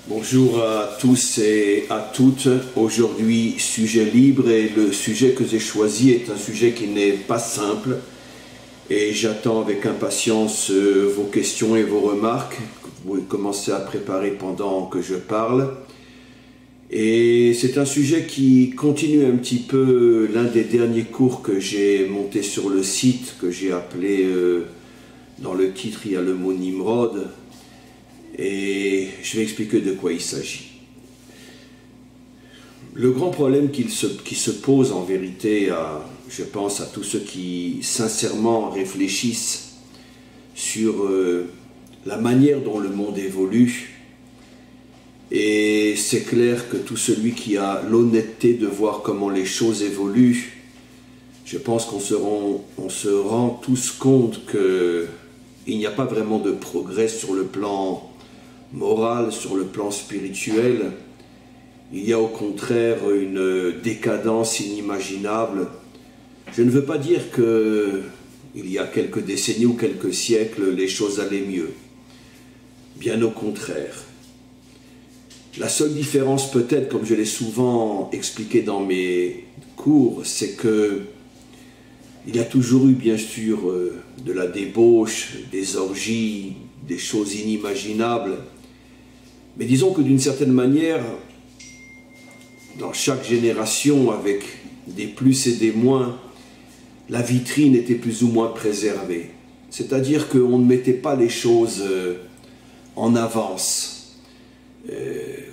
Bonjour à tous et à toutes. Aujourd'hui, sujet libre, et le sujet que j'ai choisi est un sujet qui n'est pas simple. Et j'attends avec impatience vos questions et vos remarques que vous commencez à préparer pendant que je parle. Et c'est un sujet qui continue un petit peu l'un des derniers cours que j'ai monté sur le site, que j'ai appelé, dans le titre il y a le mot Nimrod. Et je vais expliquer de quoi il s'agit. Le grand problème qui se pose en vérité, je pense à tous ceux qui sincèrement réfléchissent sur la manière dont le monde évolue, et c'est clair que tout celui qui a l'honnêteté de voir comment les choses évoluent, je pense qu'on se rend tous compte qu'il n'y a pas vraiment de progrès sur le plan moral, sur le plan spirituel. Il y a au contraire une décadence inimaginable. Je ne veux pas dire qu'il y a quelques décennies ou quelques siècles, les choses allaient mieux. Bien au contraire. La seule différence peut-être, comme je l'ai souvent expliqué dans mes cours, c'est que il y a toujours eu bien sûr de la débauche, des orgies, des choses inimaginables. Mais disons que d'une certaine manière, dans chaque génération, avec des plus et des moins, la vitrine était plus ou moins préservée. C'est-à-dire qu'on ne mettait pas les choses en avance.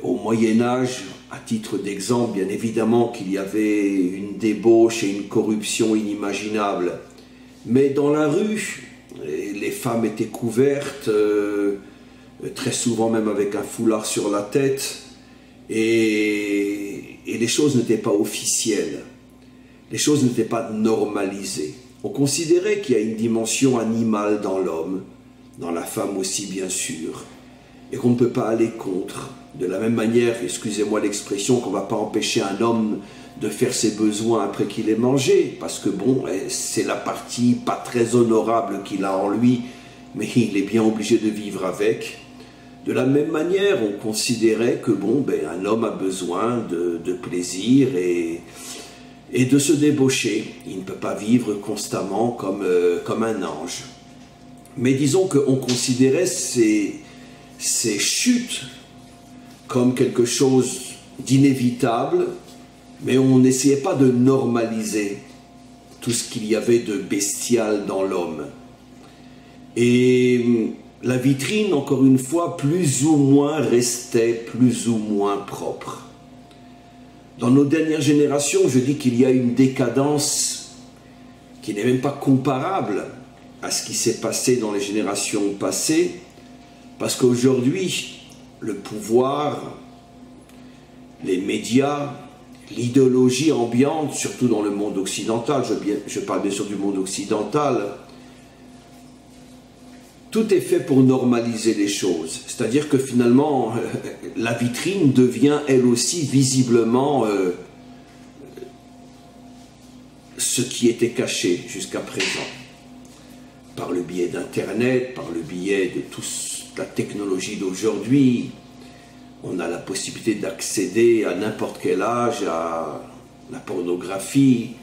Au Moyen-Âge, à titre d'exemple, bien évidemment qu'il y avait une débauche et une corruption inimaginables. Mais dans la rue, les femmes étaient couvertes, très souvent même avec un foulard sur la tête, et les choses n'étaient pas officielles, les choses n'étaient pas normalisées. On considérait qu'il y a une dimension animale dans l'homme, dans la femme aussi bien sûr, et qu'on ne peut pas aller contre. De la même manière, excusez-moi l'expression, qu'on ne va pas empêcher un homme de faire ses besoins après qu'il ait mangé, parce que bon, c'est la partie pas très honorable qu'il a en lui, mais il est bien obligé de vivre avec. De la même manière, on considérait que bon, un homme a besoin de plaisir et de se débaucher. Il ne peut pas vivre constamment comme un ange. Mais disons qu'on considérait ces chutes comme quelque chose d'inévitable, mais on n'essayait pas de normaliser tout ce qu'il y avait de bestial dans l'homme. Et la vitrine, encore une fois, plus ou moins restait plus ou moins propre. Dans nos dernières générations, je dis qu'il y a une décadence qui n'est même pas comparable à ce qui s'est passé dans les générations passées, parce qu'aujourd'hui, le pouvoir, les médias, l'idéologie ambiante, surtout dans le monde occidental, je parle bien sûr du monde occidental, tout est fait pour normaliser les choses. C'est-à-dire que finalement, la vitrine devient elle aussi visiblement ce qui était caché jusqu'à présent. Par le biais d'Internet, par le biais de toute la technologie d'aujourd'hui, on a la possibilité d'accéder à n'importe quel âge à la pornographie.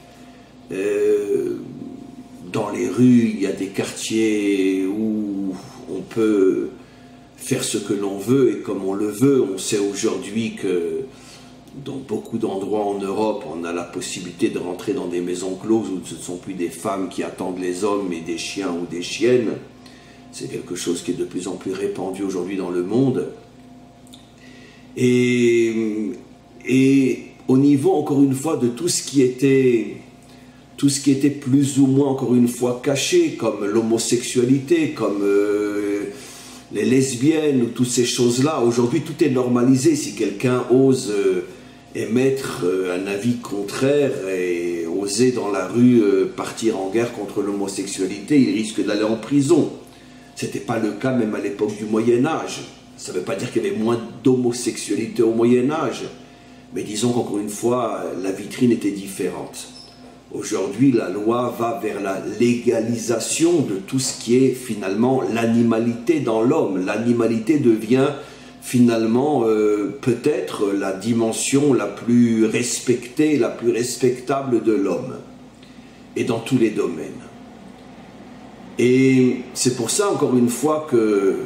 Dans les rues, il y a des quartiers où on peut faire ce que l'on veut et comme on le veut. On sait aujourd'hui que dans beaucoup d'endroits en Europe, on a la possibilité de rentrer dans des maisons closes où ce ne sont plus des femmes qui attendent les hommes, mais des chiens ou des chiennes. C'est quelque chose qui est de plus en plus répandu aujourd'hui dans le monde. Et au niveau, encore une fois, de tout ce qui était plus ou moins, encore une fois, caché, comme l'homosexualité, comme les lesbiennes, ou toutes ces choses-là, aujourd'hui tout est normalisé. Si quelqu'un ose émettre un avis contraire et oser dans la rue partir en guerre contre l'homosexualité, il risque d'aller en prison. Ce n'était pas le cas même à l'époque du Moyen-Âge. Ça ne veut pas dire qu'il y avait moins d'homosexualité au Moyen-Âge, mais disons qu'encore une fois, la vitrine était différente. Aujourd'hui, la loi va vers la légalisation de tout ce qui est finalement l'animalité dans l'homme. L'animalité devient finalement peut-être la dimension la plus respectée, la plus respectable de l'homme, et dans tous les domaines. Et c'est pour ça, encore une fois, que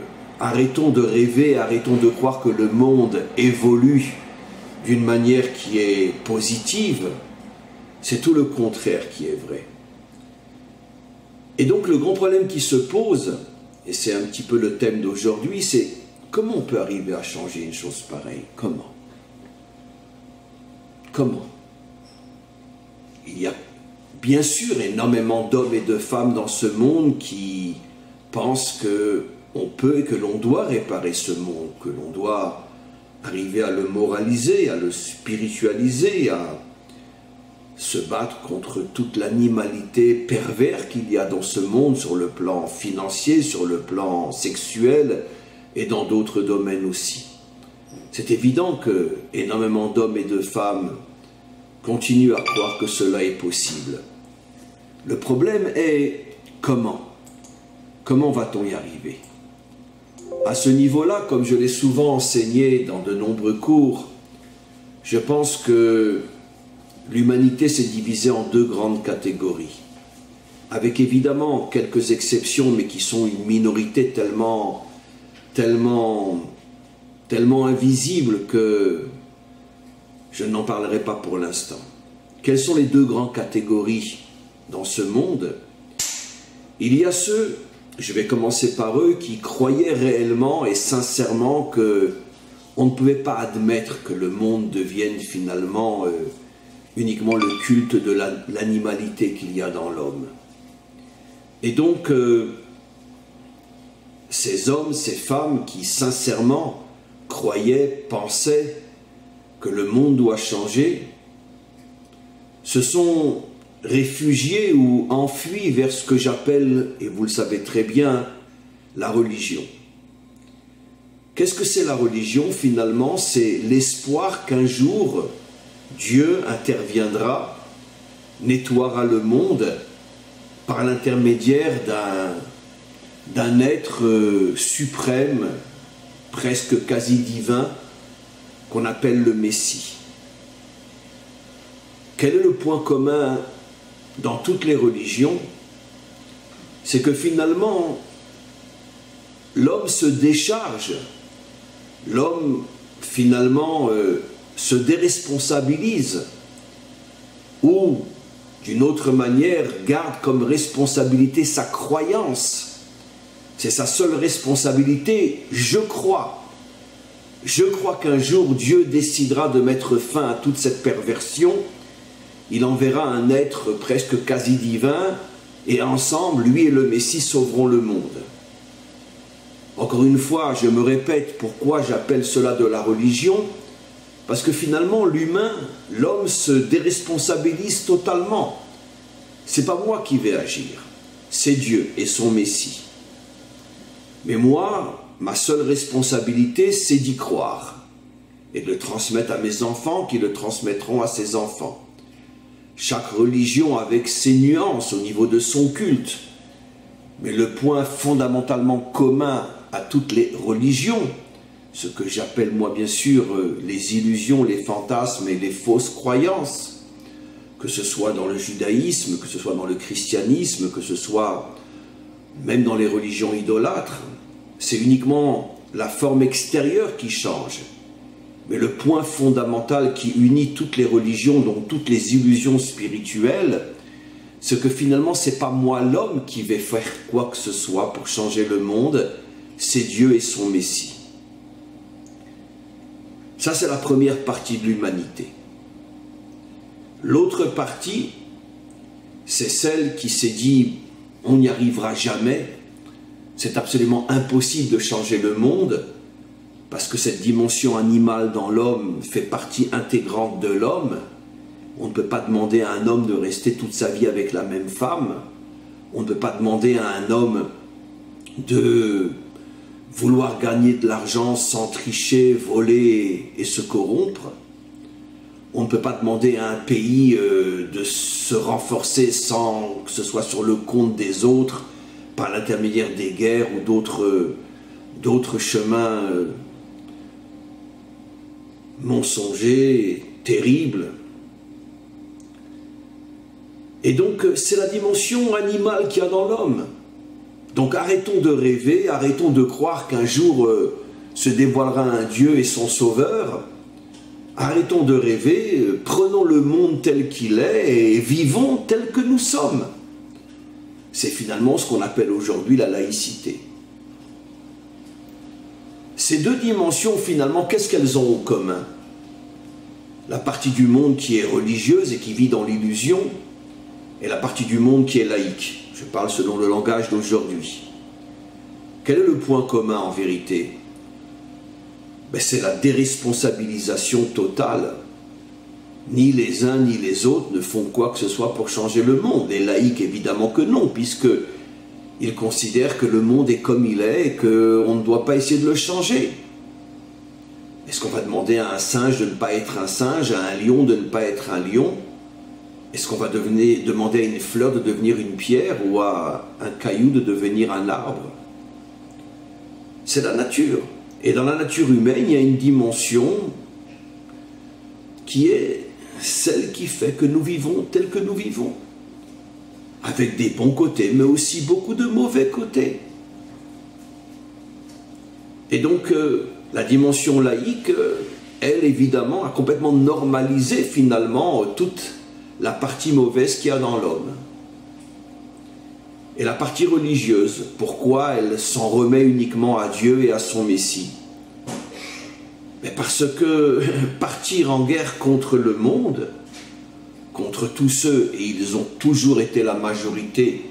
arrêtons de rêver, arrêtons de croire que le monde évolue d'une manière qui est positive. C'est tout le contraire qui est vrai. Et donc le grand problème qui se pose, et c'est un petit peu le thème d'aujourd'hui, c'est comment on peut arriver à changer une chose pareille? Comment? Comment? Il y a bien sûr énormément d'hommes et de femmes dans ce monde qui pensent qu'on peut et que l'on doit réparer ce monde, que l'on doit arriver à le moraliser, à le spiritualiser, à se battre contre toute l'animalité perverse qu'il y a dans ce monde sur le plan financier, sur le plan sexuel et dans d'autres domaines aussi. C'est évident que énormément d'hommes et de femmes continuent à croire que cela est possible. Le problème est comment? Comment va-t-on y arriver? À ce niveau-là, comme je l'ai souvent enseigné dans de nombreux cours, je pense que l'humanité s'est divisée en deux grandes catégories, avec évidemment quelques exceptions, mais qui sont une minorité tellement invisible que je n'en parlerai pas pour l'instant. Quelles sont les deux grandes catégories dans ce monde? Il y a ceux, je vais commencer par eux, qui croyaient réellement et sincèrement qu'on ne pouvait pas admettre que le monde devienne finalement uniquement le culte de l'animalité qu'il y a dans l'homme. Et donc, ces hommes, ces femmes qui sincèrement croyaient, pensaient que le monde doit changer, se sont réfugiés ou enfuis vers ce que j'appelle, et vous le savez très bien, la religion. Qu'est-ce que c'est la religion finalement? C'est l'espoir qu'un jour Dieu interviendra, nettoiera le monde par l'intermédiaire d'un être suprême, presque quasi divin, qu'on appelle le Messie. Quel est le point commun dans toutes les religions? C'est que finalement, l'homme se décharge, l'homme finalement se déresponsabilise, ou d'une autre manière garde comme responsabilité sa croyance. C'est sa seule responsabilité. Je crois qu'un jour Dieu décidera de mettre fin à toute cette perversion. Il enverra un être presque quasi divin, et ensemble, lui et le Messie sauveront le monde. Encore une fois, je me répète, pourquoi j'appelle cela de la religion? Parce que finalement, l'homme se déresponsabilise totalement. C'est pas moi qui vais agir, c'est Dieu et son Messie. Mais moi, ma seule responsabilité, c'est d'y croire et de le transmettre à mes enfants qui le transmettront à ses enfants. Chaque religion avec ses nuances au niveau de son culte. Mais le point fondamentalement commun à toutes les religions, ce que j'appelle moi bien sûr les illusions, les fantasmes et les fausses croyances, que ce soit dans le judaïsme, que ce soit dans le christianisme, que ce soit même dans les religions idolâtres, c'est uniquement la forme extérieure qui change. Mais le point fondamental qui unit toutes les religions, donc toutes les illusions spirituelles, c'est que finalement, ce n'est pas moi l'homme qui vais faire quoi que ce soit pour changer le monde, c'est Dieu et son Messie. Ça, c'est la première partie de l'humanité. L'autre partie, c'est celle qui s'est dit « on n'y arrivera jamais », c'est absolument impossible de changer le monde, parce que cette dimension animale dans l'homme fait partie intégrante de l'homme. On ne peut pas demander à un homme de rester toute sa vie avec la même femme. On ne peut pas demander à un homme de vouloir gagner de l'argent sans tricher, voler et se corrompre. On ne peut pas demander à un pays de se renforcer sans que ce soit sur le compte des autres, par l'intermédiaire des guerres ou d'autres chemins mensonger, terrible. Et donc, c'est la dimension animale qu'il y a dans l'homme. Donc, arrêtons de rêver, arrêtons de croire qu'un jour se dévoilera un Dieu et son Sauveur. Arrêtons de rêver, prenons le monde tel qu'il est et vivons tel que nous sommes. C'est finalement ce qu'on appelle aujourd'hui la laïcité. Ces deux dimensions, finalement, qu'est-ce qu'elles ont en commun? La partie du monde qui est religieuse et qui vit dans l'illusion, et la partie du monde qui est laïque. Je parle selon le langage d'aujourd'hui. Quel est le point commun en vérité? C'est la déresponsabilisation totale. Ni les uns ni les autres ne font quoi que ce soit pour changer le monde. Les laïcs, évidemment que non, puisqu'ils considèrent que le monde est comme il est et qu'on ne doit pas essayer de le changer. Est-ce qu'on va demander à un singe de ne pas être un singe, à un lion de ne pas être un lion? Est-ce qu'on va demander à une fleur de devenir une pierre ou à un caillou de devenir un arbre? C'est la nature. Et dans la nature humaine, il y a une dimension qui est celle qui fait que nous vivons tel que nous vivons. Avec des bons côtés, mais aussi beaucoup de mauvais côtés. Et donc, la dimension laïque, elle, évidemment, a complètement normalisé, finalement, toute la partie mauvaise qu'il y a dans l'homme. Et la partie religieuse, pourquoi elle s'en remet uniquement à Dieu et à son Messie? Mais parce que partir en guerre contre le monde, contre tous ceux, et ils ont toujours été la majorité,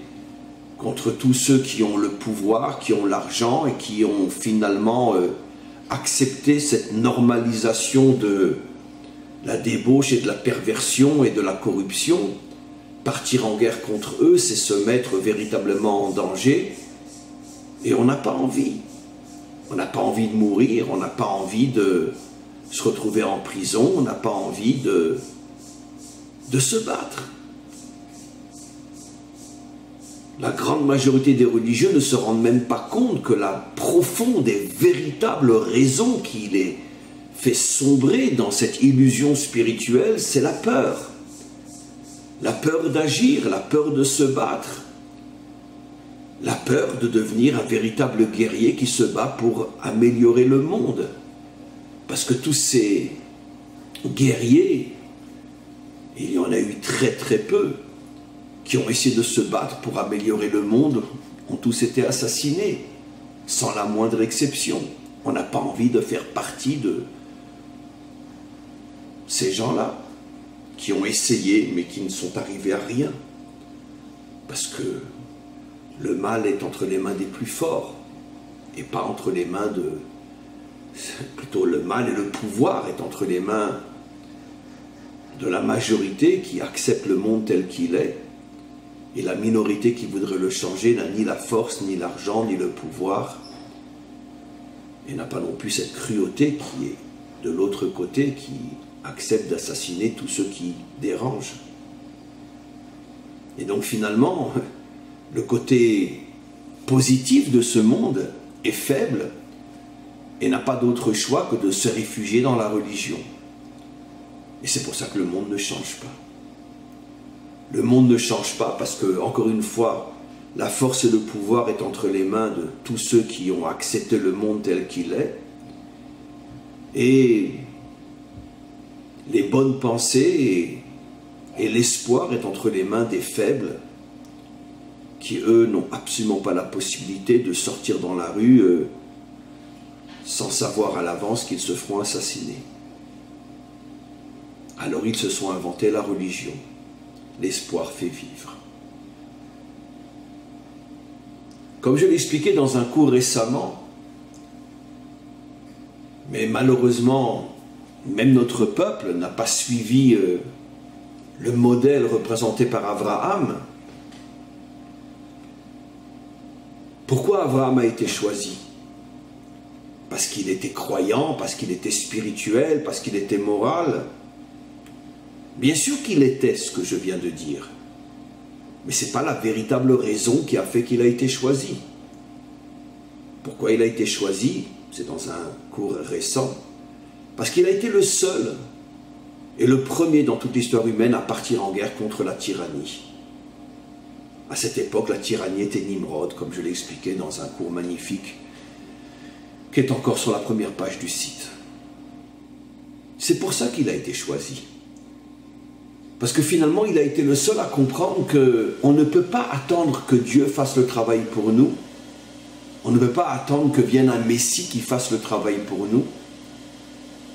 contre tous ceux qui ont le pouvoir, qui ont l'argent et qui ont finalement accepté cette normalisation de la débauche et de la perversion et de la corruption, partir en guerre contre eux, c'est se mettre véritablement en danger, et on n'a pas envie. On n'a pas envie de mourir, on n'a pas envie de se retrouver en prison, on n'a pas envie de se battre. La grande majorité des religieux ne se rendent même pas compte que la profonde et véritable raison qui les fait sombrer dans cette illusion spirituelle, c'est la peur. La peur d'agir, la peur de se battre, la peur de devenir un véritable guerrier qui se bat pour améliorer le monde. Parce que tous ces guerriers, il y en a eu très très peu, qui ont essayé de se battre pour améliorer le monde, ont tous été assassinés, sans la moindre exception. On n'a pas envie de faire partie de ces gens-là, qui ont essayé, mais qui ne sont arrivés à rien. Parce que le mal est entre les mains des plus forts, et pas entre les mains de... Plutôt le mal et le pouvoir est entre les mains de la majorité qui accepte le monde tel qu'il est, et la minorité qui voudrait le changer n'a ni la force, ni l'argent, ni le pouvoir, et n'a pas non plus cette cruauté qui est de l'autre côté, qui accepte d'assassiner tous ceux qui dérangent. Et donc finalement, le côté positif de ce monde est faible et n'a pas d'autre choix que de se réfugier dans la religion. Et c'est pour ça que le monde ne change pas. Le monde ne change pas parce que, encore une fois, la force et le pouvoir est entre les mains de tous ceux qui ont accepté le monde tel qu'il est. Et les bonnes pensées et l'espoir est entre les mains des faibles qui, eux, n'ont absolument pas la possibilité de sortir dans la rue sans savoir à l'avance qu'ils se feront assassiner. Alors ils se sont inventés la religion. L'espoir fait vivre. Comme je l'ai expliqué dans un cours récemment, mais malheureusement, même notre peuple n'a pas suivi le modèle représenté par Abraham. Pourquoi Abraham a été choisi? Parce qu'il était croyant, parce qu'il était spirituel, parce qu'il était moral. Bien sûr qu'il était ce que je viens de dire, mais ce n'est pas la véritable raison qui a fait qu'il a été choisi. Pourquoi il a été choisi? C'est dans un cours récent. Parce qu'il a été le seul et le premier dans toute l'histoire humaine à partir en guerre contre la tyrannie. À cette époque, la tyrannie était Nimrod, comme je l'ai expliqué dans un cours magnifique, qui est encore sur la première page du site. C'est pour ça qu'il a été choisi. Parce que finalement, il a été le seul à comprendre qu'on ne peut pas attendre que Dieu fasse le travail pour nous. On ne peut pas attendre que vienne un Messie qui fasse le travail pour nous.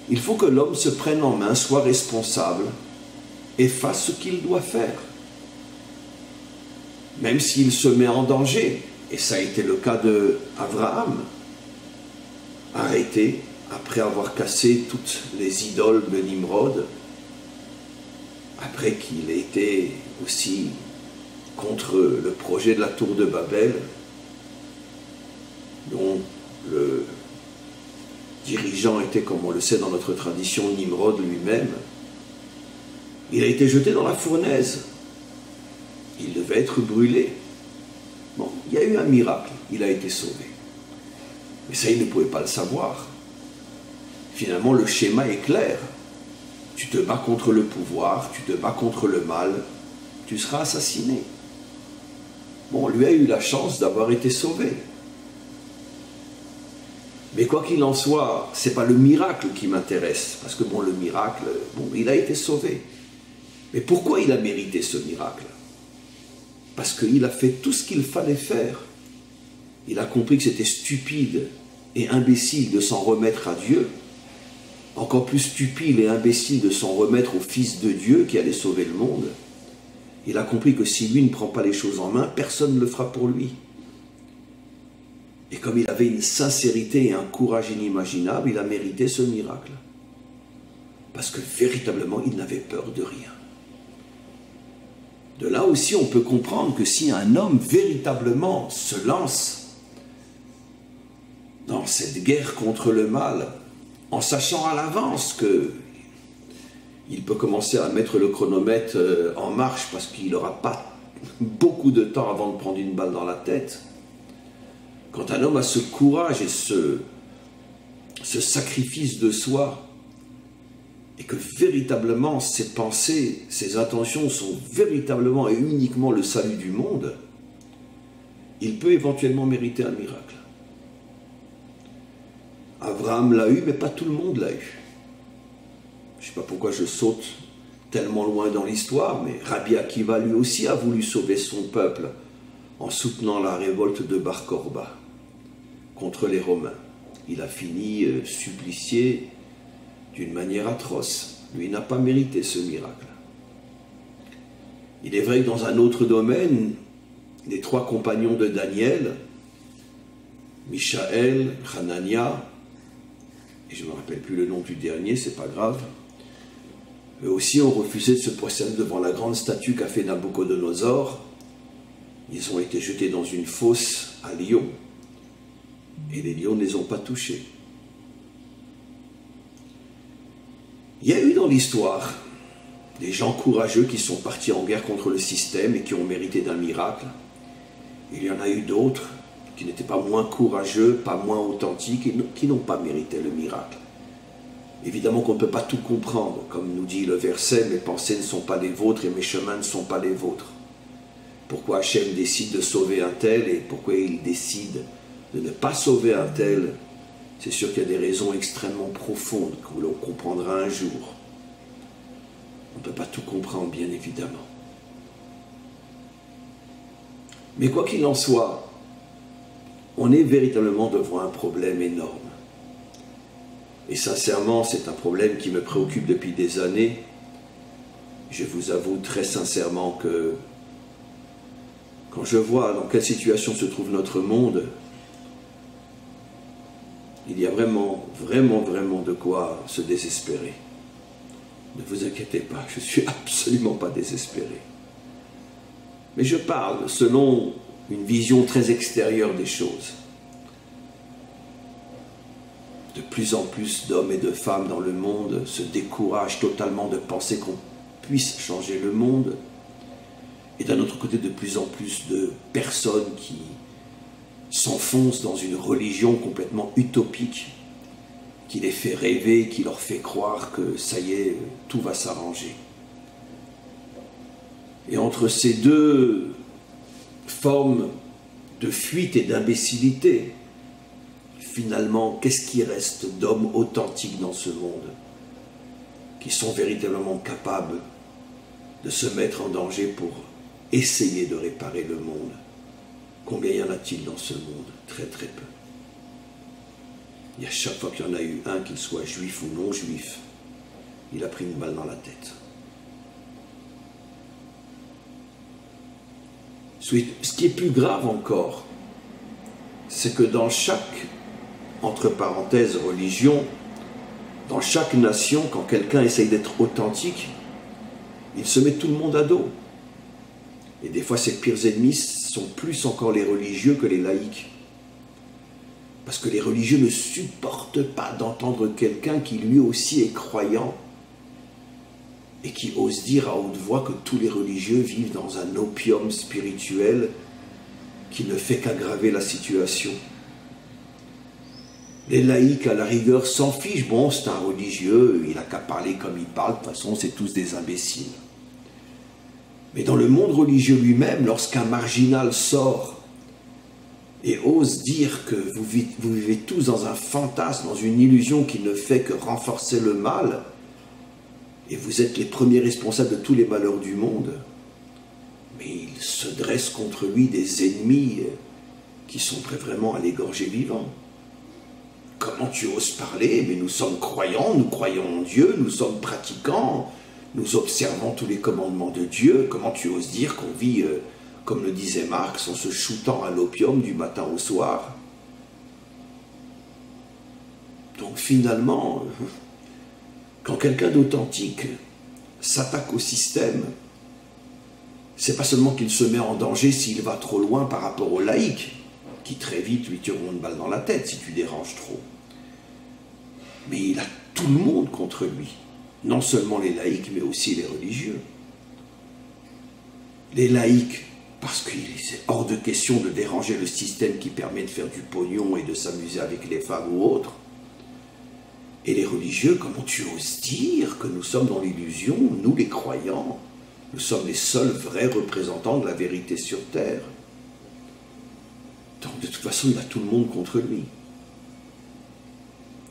Il faut que l'homme se prenne en main, soit responsable et fasse ce qu'il doit faire. Même s'il se met en danger, et ça a été le cas d'Abraham, arrêté après avoir cassé toutes les idoles de Nimrod, après qu'il ait été aussi contre le projet de la tour de Babel, dont le dirigeant était, comme on le sait dans notre tradition, Nimrod lui-même. Il a été jeté dans la fournaise. Il devait être brûlé. Bon, il y a eu un miracle, il a été sauvé. Mais ça, il ne pouvait pas le savoir. Finalement, le schéma est clair. Tu te bats contre le pouvoir, tu te bats contre le mal, tu seras assassiné. Bon, lui a eu la chance d'avoir été sauvé. Mais quoi qu'il en soit, ce n'est pas le miracle qui m'intéresse. Parce que bon, le miracle, bon, il a été sauvé. Mais pourquoi il a mérité ce miracle? Parce qu'il a fait tout ce qu'il fallait faire. Il a compris que c'était stupide et imbécile de s'en remettre à Dieu. Encore plus stupide et imbécile de s'en remettre au Fils de Dieu qui allait sauver le monde. Il a compris que si lui ne prend pas les choses en main, personne ne le fera pour lui. Et comme il avait une sincérité et un courage inimaginable, il a mérité ce miracle. Parce que véritablement, il n'avait peur de rien. De là aussi, on peut comprendre que si un homme véritablement se lance dans cette guerre contre le mal, en sachant à l'avance qu'il peut commencer à mettre le chronomètre en marche parce qu'il n'aura pas beaucoup de temps avant de prendre une balle dans la tête, quand un homme a ce courage et ce sacrifice de soi, et que véritablement ses pensées, ses intentions sont véritablement et uniquement le salut du monde, il peut éventuellement mériter un miracle. Abraham l'a eu, mais pas tout le monde l'a eu. Je ne sais pas pourquoi je saute tellement loin dans l'histoire, mais Rabbi Akiva lui aussi a voulu sauver son peuple en soutenant la révolte de Bar Korba contre les Romains. Il a fini supplicié d'une manière atroce. Lui n'a pas mérité ce miracle. Il est vrai que dans un autre domaine, les trois compagnons de Daniel, Michaël, Hanania, et je ne me rappelle plus le nom du dernier, c'est pas grave, eux aussi ont refusé de se prosterner devant la grande statue qu'a fait Nabucodonosor. Ils ont été jetés dans une fosse à Lyon, et les lions ne les ont pas touchés. Il y a eu dans l'histoire des gens courageux qui sont partis en guerre contre le système et qui ont mérité d'un miracle. Il y en a eu d'autres qui n'étaient pas moins courageux, pas moins authentiques, et qui n'ont pas mérité le miracle. Évidemment qu'on ne peut pas tout comprendre, comme nous dit le verset, mes pensées ne sont pas les vôtres et mes chemins ne sont pas les vôtres. Pourquoi Hachem décide de sauver un tel et pourquoi il décide de ne pas sauver un tel? C'est sûr qu'il y a des raisons extrêmement profondes que l'on comprendra un jour. On ne peut pas tout comprendre, bien évidemment. Mais quoi qu'il en soit, on est véritablement devant un problème énorme. Et sincèrement, c'est un problème qui me préoccupe depuis des années. Je vous avoue très sincèrement que quand je vois dans quelle situation se trouve notre monde, il y a vraiment de quoi se désespérer. Ne vous inquiétez pas, je ne suis absolument pas désespéré. Mais je parle selon une vision très extérieure des choses. De plus en plus d'hommes et de femmes dans le monde se découragent totalement de penser qu'on puisse changer le monde. Et d'un autre côté, de plus en plus de personnes qui s'enfoncent dans une religion complètement utopique, qui les fait rêver, qui leur fait croire que ça y est, tout va s'arranger. Et entre ces deux formes de fuite et d'imbécilité, finalement, qu'est-ce qui reste d'hommes authentiques dans ce monde, qui sont véritablement capables de se mettre en danger pour essayer de réparer le monde? Combien y en a-t-il dans ce monde? Très très peu. Il y a chaque fois qu'il y en a eu un, qu'il soit juif ou non juif, il a pris une balle dans la tête. Ce qui est plus grave encore, c'est que dans chaque, entre parenthèses, religion, dans chaque nation, quand quelqu'un essaye d'être authentique, il se met tout le monde à dos. Et des fois, ses pires ennemis sont plus encore les religieux que les laïcs. Parce que les religieux ne supportent pas d'entendre quelqu'un qui lui aussi est croyant et qui ose dire à haute voix que tous les religieux vivent dans un opium spirituel qui ne fait qu'aggraver la situation. Les laïcs, à la rigueur, s'en fichent. Bon, c'est un religieux, il n'a qu'à parler comme il parle, de toute façon, c'est tous des imbéciles. Mais dans le monde religieux lui-même, lorsqu'un marginal sort et ose dire que vous vivez tous dans un fantasme, dans une illusion qui ne fait que renforcer le mal, et vous êtes les premiers responsables de tous les malheurs du monde, mais il se dresse contre lui des ennemis qui sont prêts vraiment à l'égorger vivant. Comment tu oses parler? Mais nous sommes croyants, nous croyons en Dieu, nous sommes pratiquants, nous observons tous les commandements de Dieu. Comment tu oses dire qu'on vit, comme le disait Marx, en se shootant à l'opium du matin au soir? Donc finalement, quand quelqu'un d'authentique s'attaque au système, c'est pas seulement qu'il se met en danger s'il va trop loin par rapport aux laïcs, qui très vite lui tireront une balle dans la tête si tu déranges trop. Mais il a tout le monde contre lui. Non seulement les laïcs, mais aussi les religieux. Les laïcs, parce qu'il est hors de question de déranger le système qui permet de faire du pognon et de s'amuser avec les femmes ou autres. Et les religieux, comment tu oses dire que nous sommes dans l'illusion, nous les croyants, nous sommes les seuls vrais représentants de la vérité sur terre. Donc de toute façon, il a tout le monde contre lui.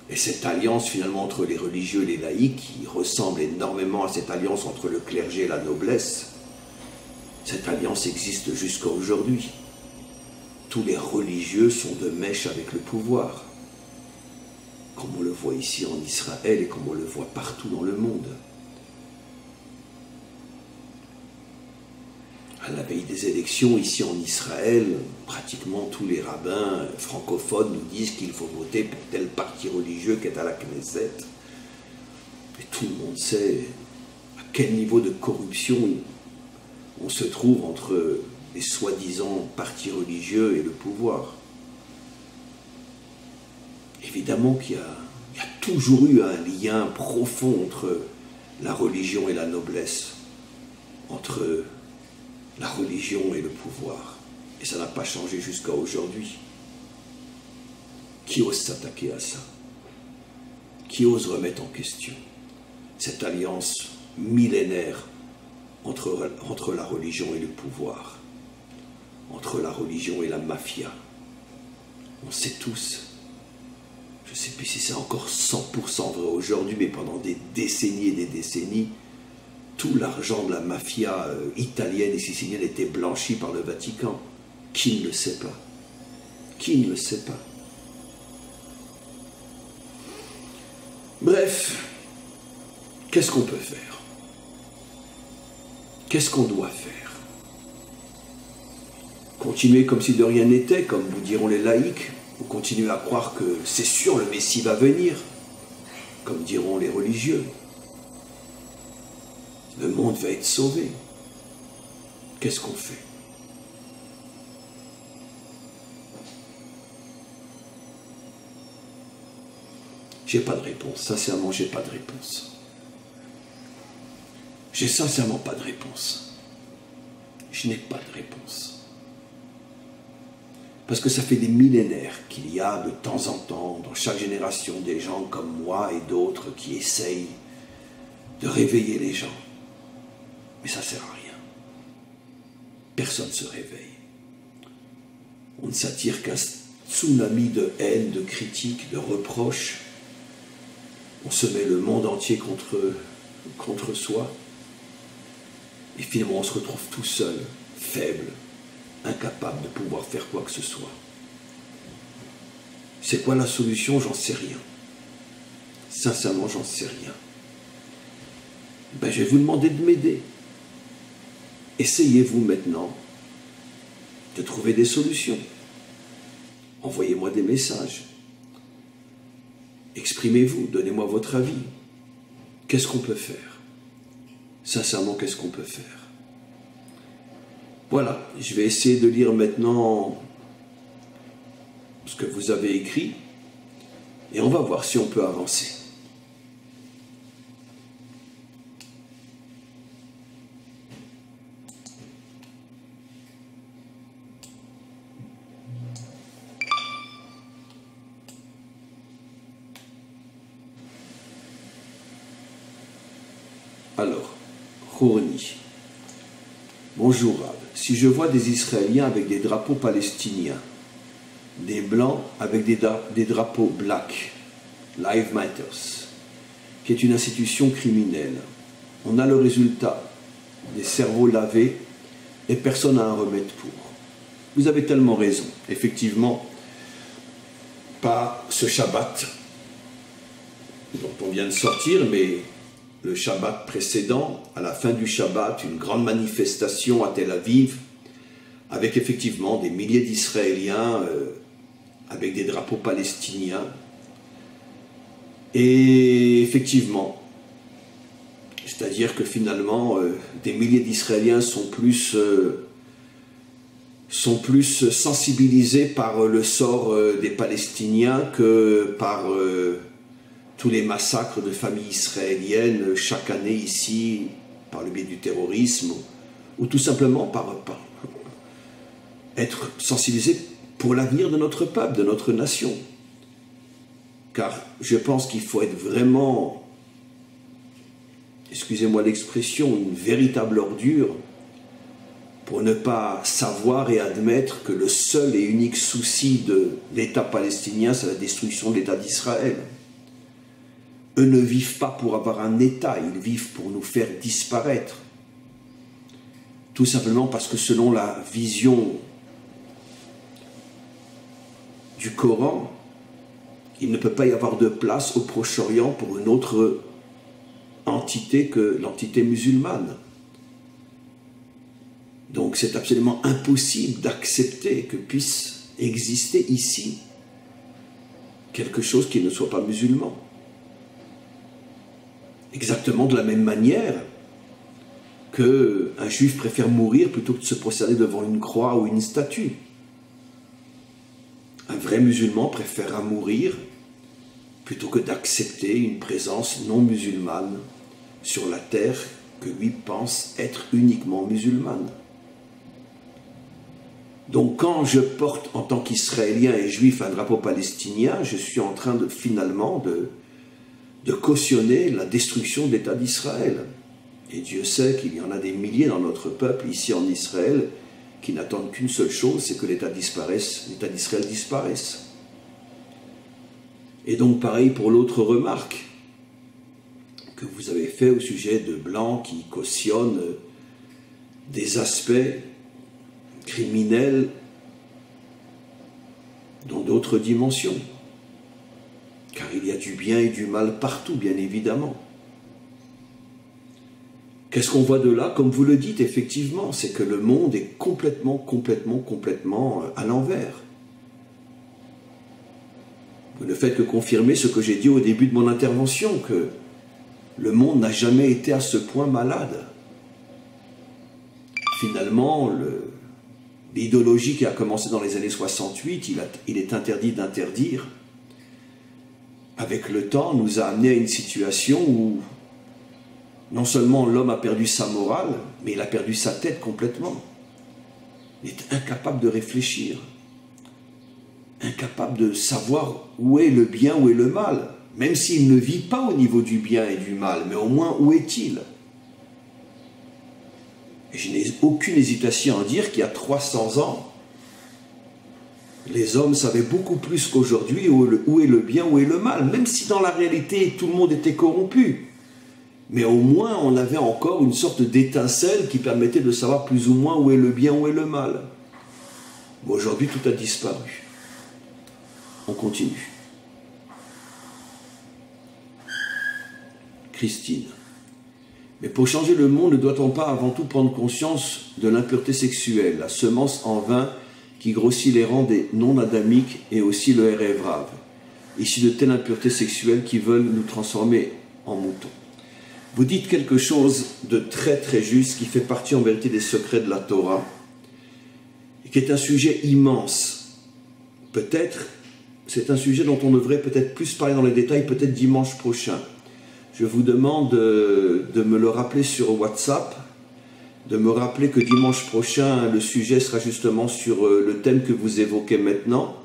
Et cette alliance finalement entre les religieux et les laïcs, qui ressemble énormément à cette alliance entre le clergé et la noblesse, cette alliance existe jusqu'à aujourd'hui. Tous les religieux sont de mèche avec le pouvoir, comme on le voit ici en Israël et comme on le voit partout dans le monde. À la veille des élections, ici en Israël, pratiquement tous les rabbins francophones nous disent qu'il faut voter pour tel parti religieux qui est à la Knesset. Et tout le monde sait à quel niveau de corruption on se trouve entre les soi-disant partis religieux et le pouvoir. Évidemment qu'il y a toujours eu un lien profond entre la religion et la noblesse, entre la religion et le pouvoir. Et ça n'a pas changé jusqu'à aujourd'hui. Qui ose s'attaquer à ça? Qui ose remettre en question cette alliance millénaire entre la religion et le pouvoir, entre la religion et la mafia? On sait tous, je ne sais plus si c'est encore 100% vrai aujourd'hui, mais pendant des décennies et des décennies, tout l'argent de la mafia italienne et sicilienne était blanchi par le Vatican. Qui ne le sait pas? Qui ne le sait pas? Bref, qu'est-ce qu'on peut faire? Qu'est-ce qu'on doit faire? Continuer comme si de rien n'était, comme vous diront les laïcs, ou continuer à croire que c'est sûr le Messie va venir, comme diront les religieux? Le monde va être sauvé. Qu'est-ce qu'on fait? J'ai pas de réponse. Sincèrement, j'ai pas de réponse. J'ai sincèrement pas de réponse. Je n'ai pas de réponse. Parce que ça fait des millénaires qu'il y a de temps en temps, dans chaque génération, des gens comme moi et d'autres qui essayent de réveiller les gens. Mais ça ne sert à rien. Personne ne se réveille. On ne s'attire qu'un tsunami de haine, de critiques, de reproches. On se met le monde entier contre soi. Et finalement, on se retrouve tout seul, faible, incapable de pouvoir faire quoi que ce soit. C'est quoi la solution? J'en sais rien. Sincèrement, j'en sais rien. Je vais vous demander de m'aider. Essayez-vous maintenant de trouver des solutions. Envoyez-moi des messages. Exprimez-vous, donnez-moi votre avis. Qu'est-ce qu'on peut faire? Sincèrement, qu'est-ce qu'on peut faire? Voilà, je vais essayer de lire maintenant ce que vous avez écrit et on va voir si on peut avancer. Alors, Khourni. Bonjour Rab. Si je vois des Israéliens avec des drapeaux palestiniens, des Blancs avec des drapeaux Black, Lives Matters, qui est une institution criminelle, on a le résultat, des cerveaux lavés et personne n'a un remède pour. Vous avez tellement raison. Effectivement, pas ce Shabbat dont on vient de sortir, mais le Shabbat précédent, à la fin du Shabbat, une grande manifestation à Tel Aviv, avec effectivement des milliers d'Israéliens, avec des drapeaux palestiniens. Et effectivement, c'est-à-dire que finalement, des milliers d'Israéliens sont plus sensibilisés par le sort des Palestiniens que par tous les massacres de familles israéliennes chaque année ici, par le biais du terrorisme, ou tout simplement par être sensibilisés pour l'avenir de notre peuple, de notre nation. Car je pense qu'il faut être vraiment, excusez-moi l'expression, une véritable ordure pour ne pas savoir et admettre que le seul et unique souci de l'État palestinien, c'est la destruction de l'État d'Israël. Eux ne vivent pas pour avoir un État, ils vivent pour nous faire disparaître. Tout simplement parce que selon la vision du Coran, il ne peut pas y avoir de place au Proche-Orient pour une autre entité que l'entité musulmane. Donc c'est absolument impossible d'accepter que puisse exister ici quelque chose qui ne soit pas musulman. Exactement de la même manière qu'un juif préfère mourir plutôt que de se prosterner devant une croix ou une statue. Un vrai musulman préférera mourir plutôt que d'accepter une présence non musulmane sur la terre que lui pense être uniquement musulmane. Donc quand je porte en tant qu'Israélien et Juif un drapeau palestinien, je suis en train de finalement de cautionner la destruction de l'État d'Israël. Et Dieu sait qu'il y en a des milliers dans notre peuple, ici en Israël, qui n'attendent qu'une seule chose, c'est que l'État d'Israël disparaisse. Et donc pareil pour l'autre remarque que vous avez fait au sujet de Blancs qui cautionnent des aspects criminels dans d'autres dimensions. Car il y a du bien et du mal partout, bien évidemment. Qu'est-ce qu'on voit de là? Comme vous le dites, effectivement, c'est que le monde est complètement à l'envers. Vous ne faites que confirmer ce que j'ai dit au début de mon intervention, que le monde n'a jamais été à ce point malade. Finalement, l'idéologie qui a commencé dans les années 68, il est interdit d'interdire, avec le temps, nous a amené à une situation où non seulement l'homme a perdu sa morale, mais il a perdu sa tête complètement. Il est incapable de réfléchir. incapable de savoir où est le bien, où est le mal. Même s'il ne vit pas au niveau du bien et du mal, mais au moins où est-il? Et je n'ai aucune hésitation à dire qu'il y a 300 ans, les hommes savaient beaucoup plus qu'aujourd'hui où est le bien, où est le mal, même si dans la réalité tout le monde était corrompu. Mais au moins on avait encore une sorte d'étincelle qui permettait de savoir plus ou moins où est le bien, où est le mal. Mais aujourd'hui tout a disparu. On continue. Christine. Mais pour changer le monde, ne doit-on pas avant tout prendre conscience de l'impureté sexuelle, la semence en vain qui grossit les rangs des non-adamiques et aussi le rêve rave, issus de telles impuretés sexuelles qui veulent nous transformer en moutons. Vous dites quelque chose de très très juste qui fait partie en vérité des secrets de la Torah et qui est un sujet immense. Peut-être, c'est un sujet dont on devrait peut-être plus parler dans les détails, peut-être dimanche prochain. Je vous demande de me le rappeler sur WhatsApp, de me rappeler que dimanche prochain, le sujet sera justement sur le thème que vous évoquez maintenant.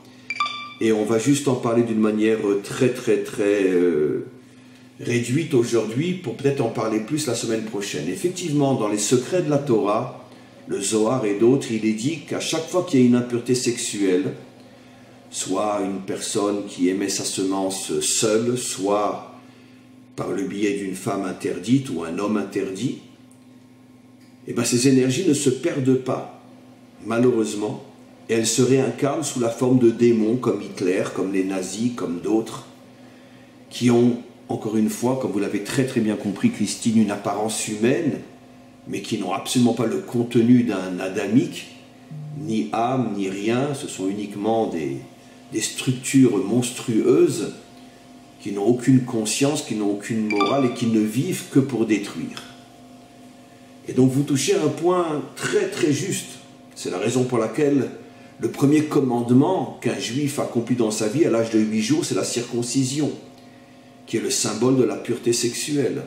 Et on va juste en parler d'une manière très réduite aujourd'hui pour peut-être en parler plus la semaine prochaine. Effectivement, dans les secrets de la Torah, le Zohar et d'autres, il est dit qu'à chaque fois qu'il y a une impureté sexuelle, soit une personne qui émet sa semence seule, soit par le biais d'une femme interdite ou un homme interdit, et bien ces énergies ne se perdent pas, malheureusement, et elles se réincarnent sous la forme de démons comme Hitler, comme les nazis, comme d'autres, qui ont, encore une fois, comme vous l'avez très bien compris, Christine, une apparence humaine, mais qui n'ont absolument pas le contenu d'un adamique, ni âme, ni rien, ce sont uniquement des structures monstrueuses, qui n'ont aucune conscience, qui n'ont aucune morale et qui ne vivent que pour détruire. Et donc vous touchez un point très juste. C'est la raison pour laquelle le premier commandement qu'un juif accomplit dans sa vie à l'âge de 8 jours, c'est la circoncision, qui est le symbole de la pureté sexuelle.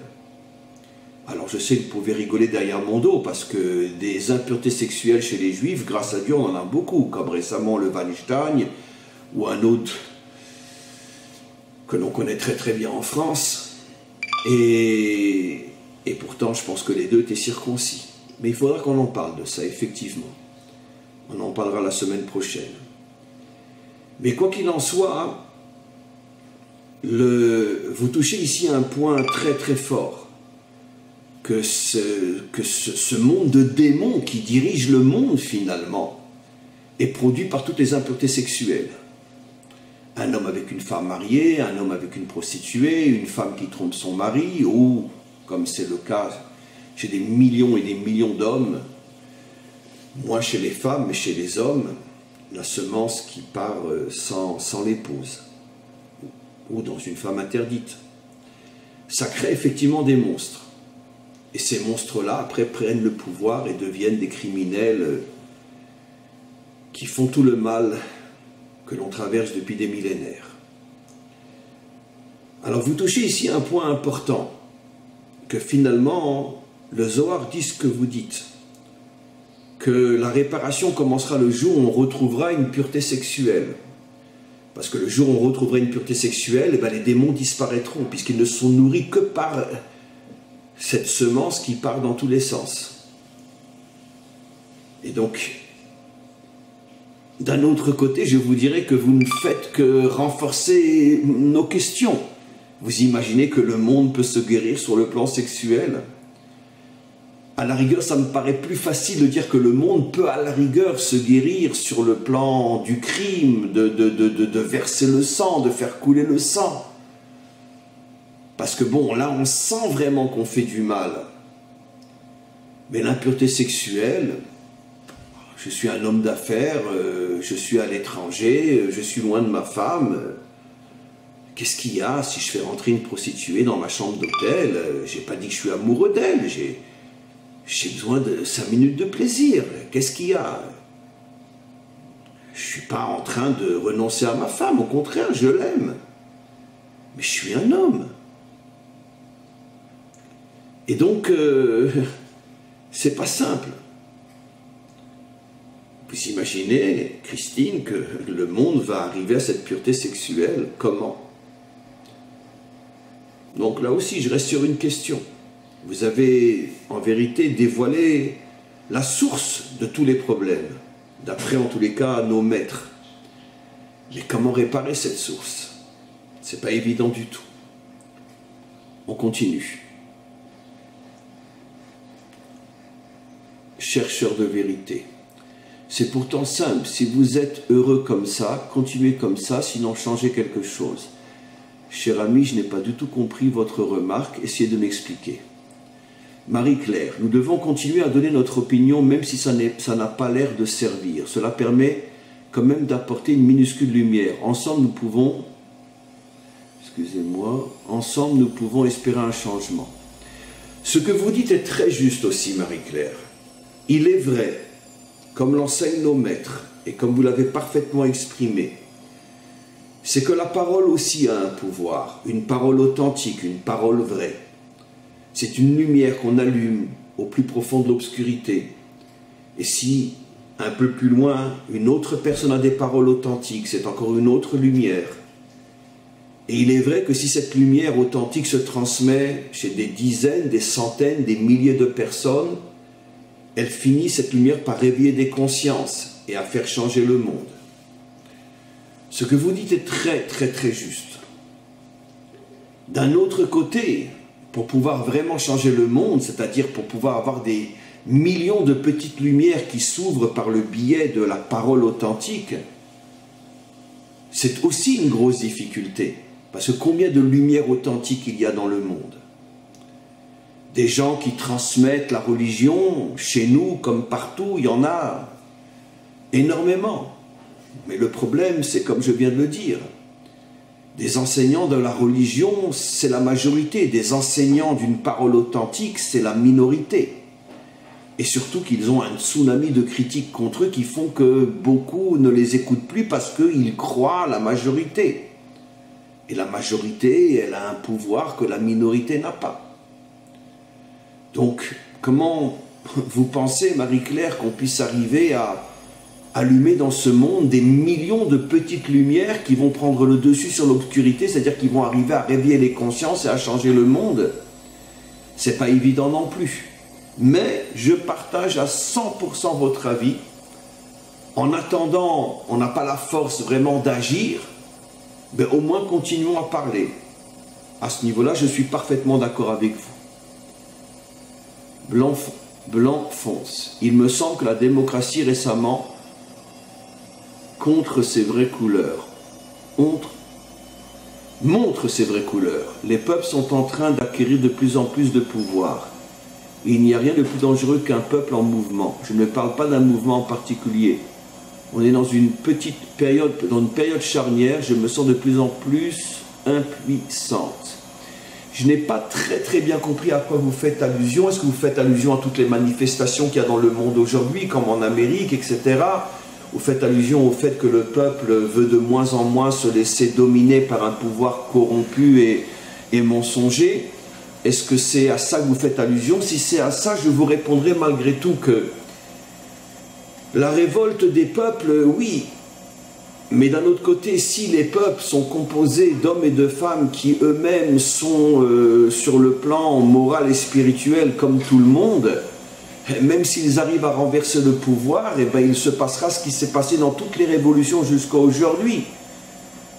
Alors je sais que vous pouvez rigoler derrière mon dos, parce que des impuretés sexuelles chez les juifs, grâce à Dieu, on en a beaucoup, comme récemment le Weinstein, ou un autre que l'on connaît très bien en France, et pourtant je pense que les deux étaient circoncis. Mais il faudra qu'on en parle de ça, effectivement. On en parlera la semaine prochaine. Mais quoi qu'il en soit, vous touchez ici un point très fort, que ce monde de démons qui dirige le monde finalement est produit par toutes les impuretés sexuelles. Un homme avec une femme mariée, un homme avec une prostituée, une femme qui trompe son mari, ou, comme c'est le cas chez des millions et des millions d'hommes, moins chez les femmes, mais chez les hommes, la semence qui part sans l'épouse, ou dans une femme interdite. Ça crée effectivement des monstres. Et ces monstres-là, après, prennent le pouvoir et deviennent des criminels qui font tout le mal que l'on traverse depuis des millénaires. Alors vous touchez ici un point important, que finalement le Zohar dit ce que vous dites, que la réparation commencera le jour où on retrouvera une pureté sexuelle. Parce que le jour où on retrouvera une pureté sexuelle, eh bien, les démons disparaîtront, puisqu'ils ne sont nourris que par cette semence qui part dans tous les sens. Et donc, d'un autre côté, je vous dirais que vous ne faites que renforcer nos questions. Vous imaginez que le monde peut se guérir sur le plan sexuel? À la rigueur, ça me paraît plus facile de dire que le monde peut à la rigueur se guérir sur le plan du crime, de verser le sang, de faire couler le sang. Parce que bon, là on sent vraiment qu'on fait du mal. Mais l'impureté sexuelle, je suis un homme d'affaires, je suis à l'étranger, je suis loin de ma femme. Qu'est-ce qu'il y a si je fais rentrer une prostituée dans ma chambre d'hôtel? J'ai pas dit que je suis amoureux d'elle, j'ai besoin de 5 minutes de plaisir. Qu'est-ce qu'il y a? Je ne suis pas en train de renoncer à ma femme, au contraire, je l'aime. Mais je suis un homme. Et donc, c'est pas simple. Vous imaginez, Christine, que le monde va arriver à cette pureté sexuelle? Comment? Donc là aussi, je reste sur une question. Vous avez en vérité dévoilé la source de tous les problèmes, d'après en tous les cas nos maîtres. Mais comment réparer cette source? C'est pas évident du tout. On continue. Chercheur de vérité. C'est pourtant simple, si vous êtes heureux comme ça, continuez comme ça, sinon changez quelque chose. Cher ami, je n'ai pas du tout compris votre remarque, essayez de m'expliquer. Marie-Claire, nous devons continuer à donner notre opinion même si ça n'a pas l'air de servir. Cela permet quand même d'apporter une minuscule lumière. Ensemble, nous pouvons, ensemble, nous pouvons espérer un changement. Ce que vous dites est très juste aussi, Marie-Claire. Il est vrai, comme l'enseignent nos maîtres, et comme vous l'avez parfaitement exprimé, c'est que la parole aussi a un pouvoir, une parole authentique, une parole vraie. C'est une lumière qu'on allume au plus profond de l'obscurité. Et si, un peu plus loin, une autre personne a des paroles authentiques, c'est encore une autre lumière. Et il est vrai que si cette lumière authentique se transmet chez des dizaines, des centaines, des milliers de personnes, elle finit, cette lumière, par réveiller des consciences et à faire changer le monde. Ce que vous dites est très, très, très juste. D'un autre côté, pour pouvoir vraiment changer le monde, c'est-à-dire pour pouvoir avoir des millions de petites lumières qui s'ouvrent par le biais de la parole authentique, c'est aussi une grosse difficulté. Parce que combien de lumières authentiques il y a dans le monde? Des gens qui transmettent la religion, chez nous comme partout, il y en a énormément. Mais le problème, c'est comme je viens de le dire, des enseignants de la religion, c'est la majorité. Des enseignants d'une parole authentique, c'est la minorité. Et surtout qu'ils ont un tsunami de critiques contre eux qui font que beaucoup ne les écoutent plus parce qu'ils croient à la majorité. Et la majorité, elle a un pouvoir que la minorité n'a pas. Donc, comment vous pensez, Marie-Claire, qu'on puisse arriver à allumer dans ce monde des millions de petites lumières qui vont prendre le dessus sur l'obscurité, c'est-à-dire qui vont arriver à réveiller les consciences et à changer le monde? C'est pas évident non plus. Mais je partage à 100% votre avis. En attendant, on n'a pas la force vraiment d'agir, mais au moins continuons à parler. À ce niveau-là, je suis parfaitement d'accord avec vous. Blanc fonce. Il me semble que la démocratie récemment montre ses vraies couleurs. Les peuples sont en train d'acquérir de plus en plus de pouvoir. Il n'y a rien de plus dangereux qu'un peuple en mouvement. Je ne parle pas d'un mouvement en particulier. On est dans une petite période, dans une période charnière, je me sens de plus en plus impuissante. Je n'ai pas très bien compris à quoi vous faites allusion. Est-ce que vous faites allusion à toutes les manifestations qu'il y a dans le monde aujourd'hui, comme en Amérique, etc. Vous faites allusion au fait que le peuple veut de moins en moins se laisser dominer par un pouvoir corrompu et mensonger. Est-ce que c'est à ça que vous faites allusion? Si c'est à ça, je vous répondrai malgré tout que la révolte des peuples, oui. Mais d'un autre côté, si les peuples sont composés d'hommes et de femmes qui eux-mêmes sont sur le plan moral et spirituel comme tout le monde, même s'ils arrivent à renverser le pouvoir, eh ben, il se passera ce qui s'est passé dans toutes les révolutions jusqu'à aujourd'hui.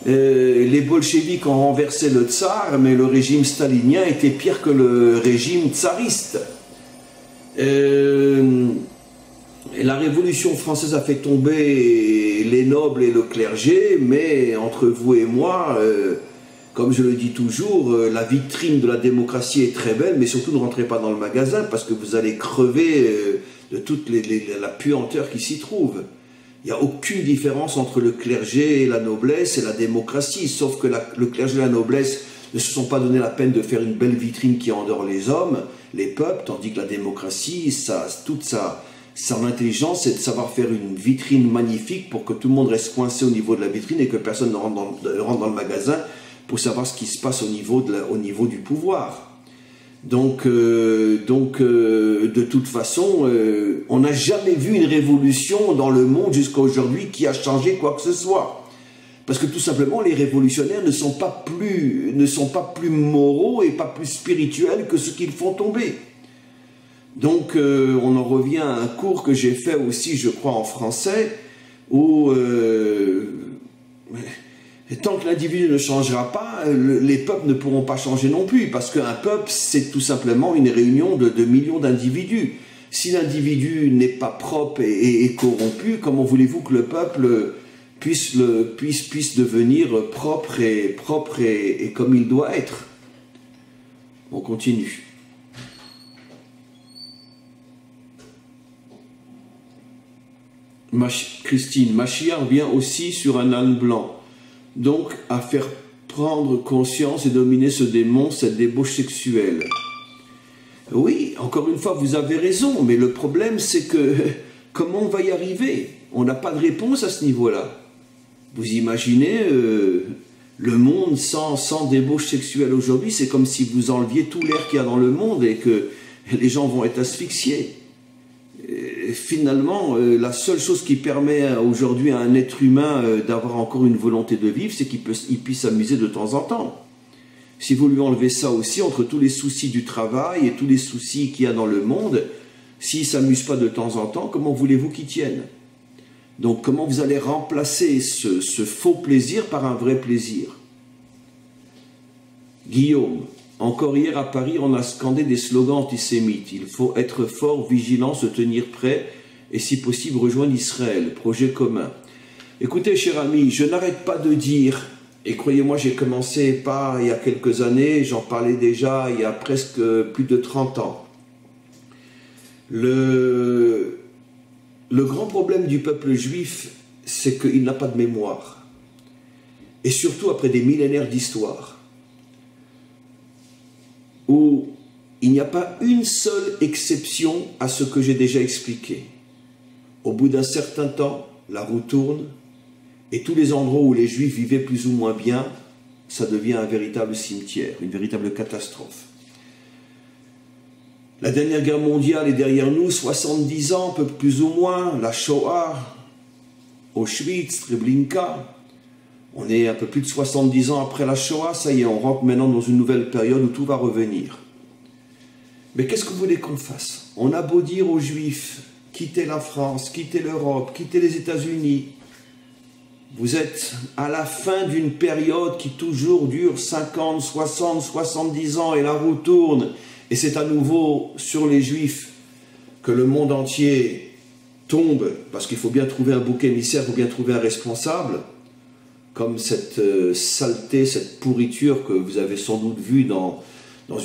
Les bolcheviks ont renversé le tsar, mais le régime stalinien était pire que le régime tsariste. La Révolution française a fait tomber les nobles et le clergé, mais entre vous et moi, comme je le dis toujours, la vitrine de la démocratie est très belle, mais surtout ne rentrez pas dans le magasin parce que vous allez crever de toute la puanteur qui s'y trouve. Il n'y a aucune différence entre le clergé et la noblesse et la démocratie, sauf que le clergé et la noblesse ne se sont pas donné la peine de faire une belle vitrine qui endort les hommes, les peuples, tandis que la démocratie, toute son intelligence, c'est de savoir faire une vitrine magnifique pour que tout le monde reste coincé au niveau de la vitrine et que personne ne rentre dans le magasin pour savoir ce qui se passe au niveau du pouvoir. De toute façon, on n'a jamais vu une révolution dans le monde jusqu'à aujourd'hui qui a changé quoi que ce soit. Parce que tout simplement, les révolutionnaires ne sont pas plus moraux et pas plus spirituels que ceux qu'ils font tomber. Donc, on en revient à un cours que j'ai fait aussi, je crois, en français, où tant que l'individu ne changera pas, les peuples ne pourront pas changer non plus, parce qu'un peuple, c'est tout simplement une réunion de millions d'individus. Si l'individu n'est pas propre et corrompu, comment voulez-vous que le peuple puisse devenir propre et comme il doit être? On continue. Christine, Mashiach vient aussi sur un âne blanc. Donc, à faire prendre conscience et dominer ce démon, cette débauche sexuelle. Oui, encore une fois, vous avez raison, mais le problème, c'est que comment on va y arriver? On n'a pas de réponse à ce niveau-là. Vous imaginez le monde sans débauche sexuelle aujourd'hui, c'est comme si vous enleviez tout l'air qu'il y a dans le monde et que les gens vont être asphyxiés. Finalement, la seule chose qui permet aujourd'hui à un être humain d'avoir encore une volonté de vivre, c'est qu'il puisse s'amuser de temps en temps. Si vous lui enlevez ça aussi, entre tous les soucis du travail et tous les soucis qu'il y a dans le monde, s'il ne s'amuse pas de temps en temps, comment voulez-vous qu'il tienne? Donc comment vous allez remplacer ce faux plaisir par un vrai plaisir? Guillaume, encore hier à Paris, on a scandé des slogans antisémites. Il faut être fort, vigilant, se tenir prêt et si possible rejoindre Israël. Projet commun. Écoutez, cher ami, je n'arrête pas de dire, et croyez-moi, j'ai commencé pas il y a quelques années, j'en parlais déjà il y a presque plus de 30 ans. Le grand problème du peuple juif, c'est qu'il n'a pas de mémoire. Et surtout après des millénaires d'histoire, où il n'y a pas une seule exception à ce que j'ai déjà expliqué. Au bout d'un certain temps, la roue tourne, et tous les endroits où les Juifs vivaient plus ou moins bien, ça devient un véritable cimetière, une véritable catastrophe. La dernière guerre mondiale est derrière nous, 70 ans, peu plus ou moins, la Shoah, Auschwitz, Treblinka. On est un peu plus de 70 ans après la Shoah, ça y est, on rentre maintenant dans une nouvelle période où tout va revenir. Mais qu'est-ce que vous voulez qu'on fasse? On a beau dire aux Juifs, quittez la France, quittez l'Europe, quittez les États-Unis. Vous êtes à la fin d'une période qui toujours dure 50, 60, 70 ans et la roue tourne. Et c'est à nouveau sur les Juifs que le monde entier tombe, parce qu'il faut bien trouver un bouc émissaire, il faut bien trouver un responsable. Comme cette saleté, cette pourriture que vous avez sans doute vue dans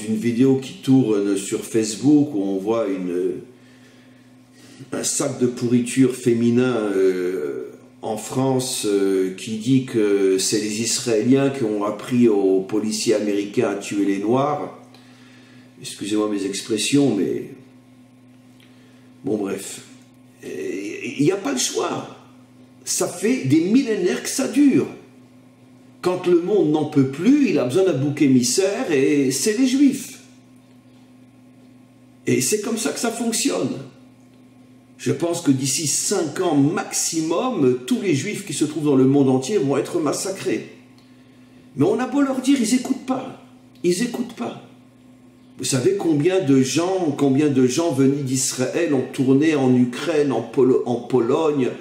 une vidéo qui tourne sur Facebook, où on voit un sac de pourriture féminin en France qui dit que c'est les Israéliens qui ont appris aux policiers américains à tuer les Noirs. Excusez-moi mes expressions, mais... Bon, bref. Il n'y a pas le choix. Ça fait des millénaires que ça dure. Quand le monde n'en peut plus, il a besoin d'un bouc émissaire et c'est les Juifs. Et c'est comme ça que ça fonctionne. Je pense que d'ici 5 ans maximum, tous les Juifs qui se trouvent dans le monde entier vont être massacrés. Mais on a beau leur dire, ils n'écoutent pas. Ils n'écoutent pas. Vous savez combien de gens venus d'Israël ont tourné en Ukraine, en Pologne,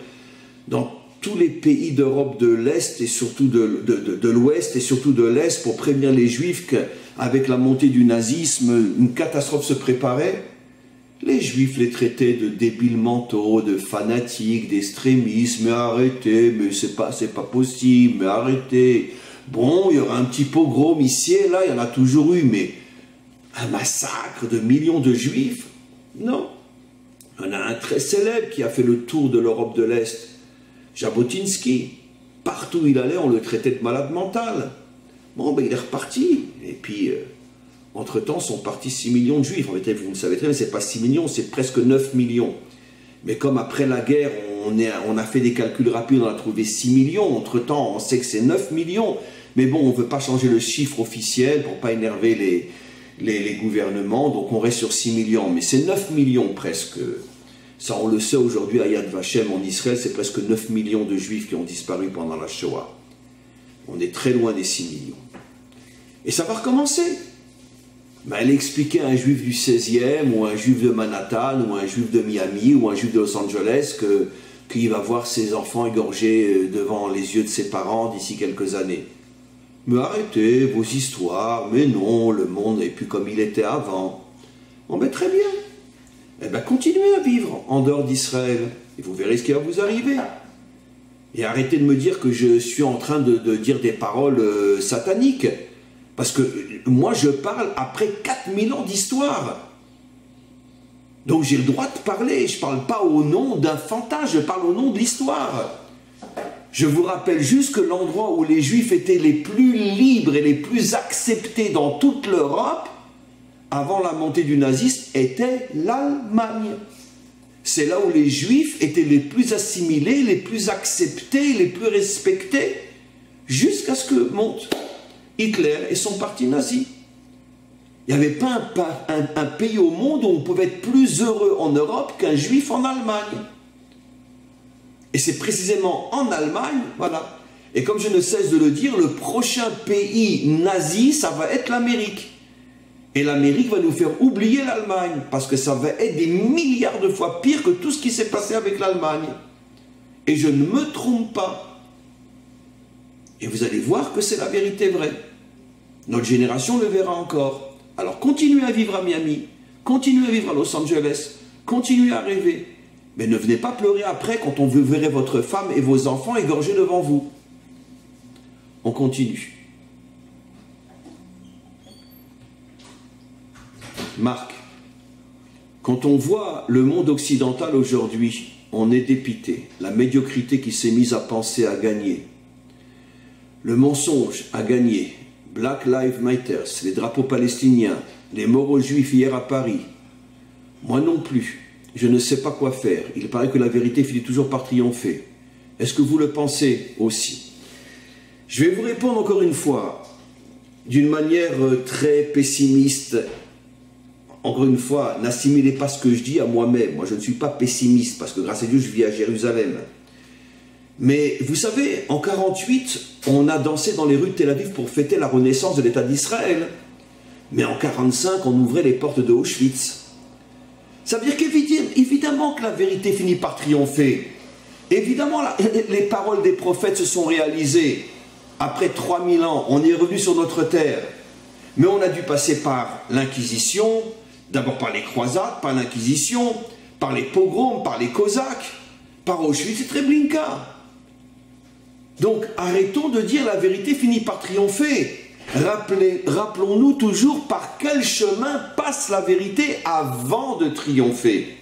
dans tous les pays d'Europe de l'Est et surtout de l'Ouest et surtout de l'Est pour prévenir les Juifs qu'avec la montée du nazisme, une catastrophe se préparait. Les Juifs les traitaient de débiles mentaux, de fanatiques, d'extrémistes. Mais arrêtez, mais c'est pas possible, mais arrêtez. Bon, il y aura un petit pogrom ici et là, il y en a toujours eu, mais un massacre de millions de Juifs? Non. Il y en a un très célèbre qui a fait le tour de l'Europe de l'Est. Jabotinsky, partout où il allait, on le traitait de malade mental. Bon, ben il est reparti. Et puis, entre-temps, sont partis 6 millions de Juifs. En fait, vous le savez très bien, c'est pas 6 millions, c'est presque 9 millions. Mais comme après la guerre, on a fait des calculs rapides, on a trouvé 6 millions. Entre-temps, on sait que c'est 9 millions. Mais bon, on ne veut pas changer le chiffre officiel pour ne pas énerver les gouvernements, donc on reste sur 6 millions, mais c'est 9 millions presque. Ça, on le sait aujourd'hui à Yad Vashem en Israël, c'est presque 9 millions de juifs qui ont disparu pendant la Shoah. On est très loin des 6 millions. Et ça va recommencer. Ben, elle expliquait à un juif du 16e, ou un juif de Manhattan, ou un juif de Miami, ou un juif de Los Angeles, qu'il va voir ses enfants égorgés devant les yeux de ses parents d'ici quelques années. Mais arrêtez vos histoires, mais non, le monde n'est plus comme il était avant. Bon, ben très bien. Eh bien, continuez à vivre en dehors d'Israël, et vous verrez ce qui va vous arriver. Et arrêtez de me dire que je suis en train de dire des paroles sataniques. Parce que moi, je parle après 4000 ans d'histoire. Donc j'ai le droit de parler. Je ne parle pas au nom d'un fantasme, je parle au nom de l'histoire. Je vous rappelle juste que l'endroit où les Juifs étaient les plus libres et les plus acceptés dans toute l'Europe, avant la montée du nazisme, était l'Allemagne. C'est là où les Juifs étaient les plus assimilés, les plus acceptés, les plus respectés, jusqu'à ce que monte Hitler et son parti nazi. Il n'y avait pas un pays au monde où on pouvait être plus heureux en Europe qu'un juif en Allemagne. Et c'est précisément en Allemagne, voilà. Et comme je ne cesse de le dire, le prochain pays nazi, ça va être l'Amérique. Et l'Amérique va nous faire oublier l'Allemagne, parce que ça va être des milliards de fois pire que tout ce qui s'est passé avec l'Allemagne. Et je ne me trompe pas. Et vous allez voir que c'est la vérité vraie. Notre génération le verra encore. Alors continuez à vivre à Miami, continuez à vivre à Los Angeles, continuez à rêver. Mais ne venez pas pleurer après quand on verrait votre femme et vos enfants égorgés devant vous. On continue. Marc, quand on voit le monde occidental aujourd'hui, on est dépité. La médiocrité qui s'est mise à penser à gagner. Le mensonge a gagné. Black Lives Matter, les drapeaux palestiniens, les morts aux juifs hier à Paris. Moi non plus, je ne sais pas quoi faire. Il paraît que la vérité finit toujours par triompher. Est-ce que vous le pensez aussi? Je vais vous répondre encore une fois, d'une manière très pessimiste. Encore une fois, n'assimilez pas ce que je dis à moi-même. Moi, je ne suis pas pessimiste, parce que grâce à Dieu, je vis à Jérusalem. Mais vous savez, en 1948, on a dansé dans les rues de Tel Aviv pour fêter la renaissance de l'État d'Israël. Mais en 1945, on ouvrait les portes de Auschwitz. Ça veut dire qu'évidemment que la vérité finit par triompher. Évidemment, les paroles des prophètes se sont réalisées. Après 3000 ans, on est revenu sur notre terre. Mais on a dû passer par l'Inquisition, d'abord par les croisades, par l'Inquisition, par les pogroms, par les Cosaques, par Auschwitz et Treblinka. Donc arrêtons de dire la vérité finit par triompher. Rappelons-nous toujours par quel chemin passe la vérité avant de triompher.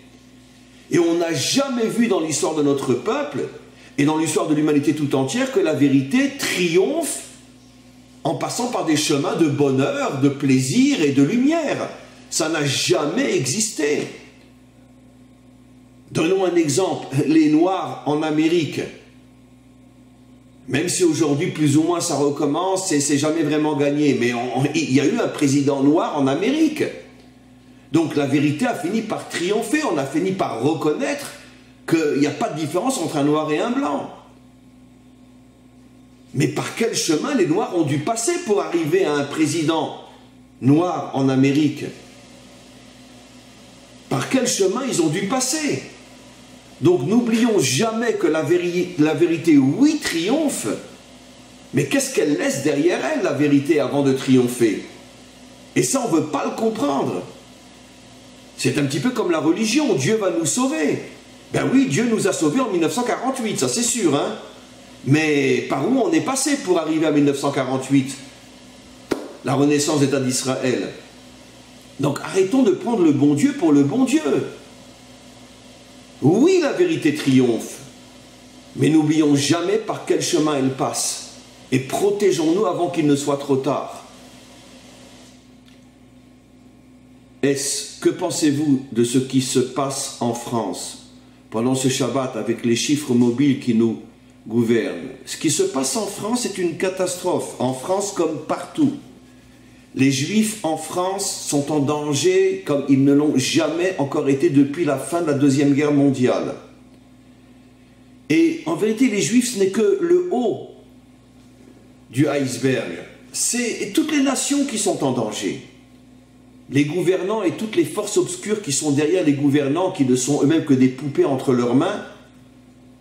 Et on n'a jamais vu dans l'histoire de notre peuple et dans l'histoire de l'humanité tout entière que la vérité triomphe en passant par des chemins de bonheur, de plaisir et de lumière. Ça n'a jamais existé. Donnons un exemple, les Noirs en Amérique. Même si aujourd'hui, plus ou moins, ça recommence et c'est jamais vraiment gagné. Mais il y a eu un président noir en Amérique. Donc la vérité a fini par triompher. On a fini par reconnaître qu'il n'y a pas de différence entre un noir et un blanc. Mais par quel chemin les Noirs ont dû passer pour arriver à un président noir en Amérique? Par quel chemin ils ont dû passer? Donc n'oublions jamais que la vérité, oui, triomphe, mais qu'est-ce qu'elle laisse derrière elle, la vérité, avant de triompher? Et ça, on ne veut pas le comprendre. C'est un petit peu comme la religion, Dieu va nous sauver. Ben oui, Dieu nous a sauvés en 1948, ça c'est sûr, hein. Mais par où on est passé pour arriver à 1948? La renaissance d'État d'Israël. Donc arrêtons de prendre le bon Dieu pour le bon Dieu. Oui, la vérité triomphe, mais n'oublions jamais par quel chemin elle passe. Et protégeons-nous avant qu'il ne soit trop tard. Que pensez-vous de ce qui se passe en France pendant ce Shabbat avec les chiffres mobiles qui nous gouvernent? Ce qui se passe en France est une catastrophe, en France comme partout. Les Juifs en France sont en danger comme ils ne l'ont jamais encore été depuis la fin de la Deuxième Guerre mondiale. Et en vérité, les Juifs, ce n'est que le haut du iceberg. C'est toutes les nations qui sont en danger. Les gouvernants et toutes les forces obscures qui sont derrière les gouvernants, qui ne sont eux-mêmes que des poupées entre leurs mains,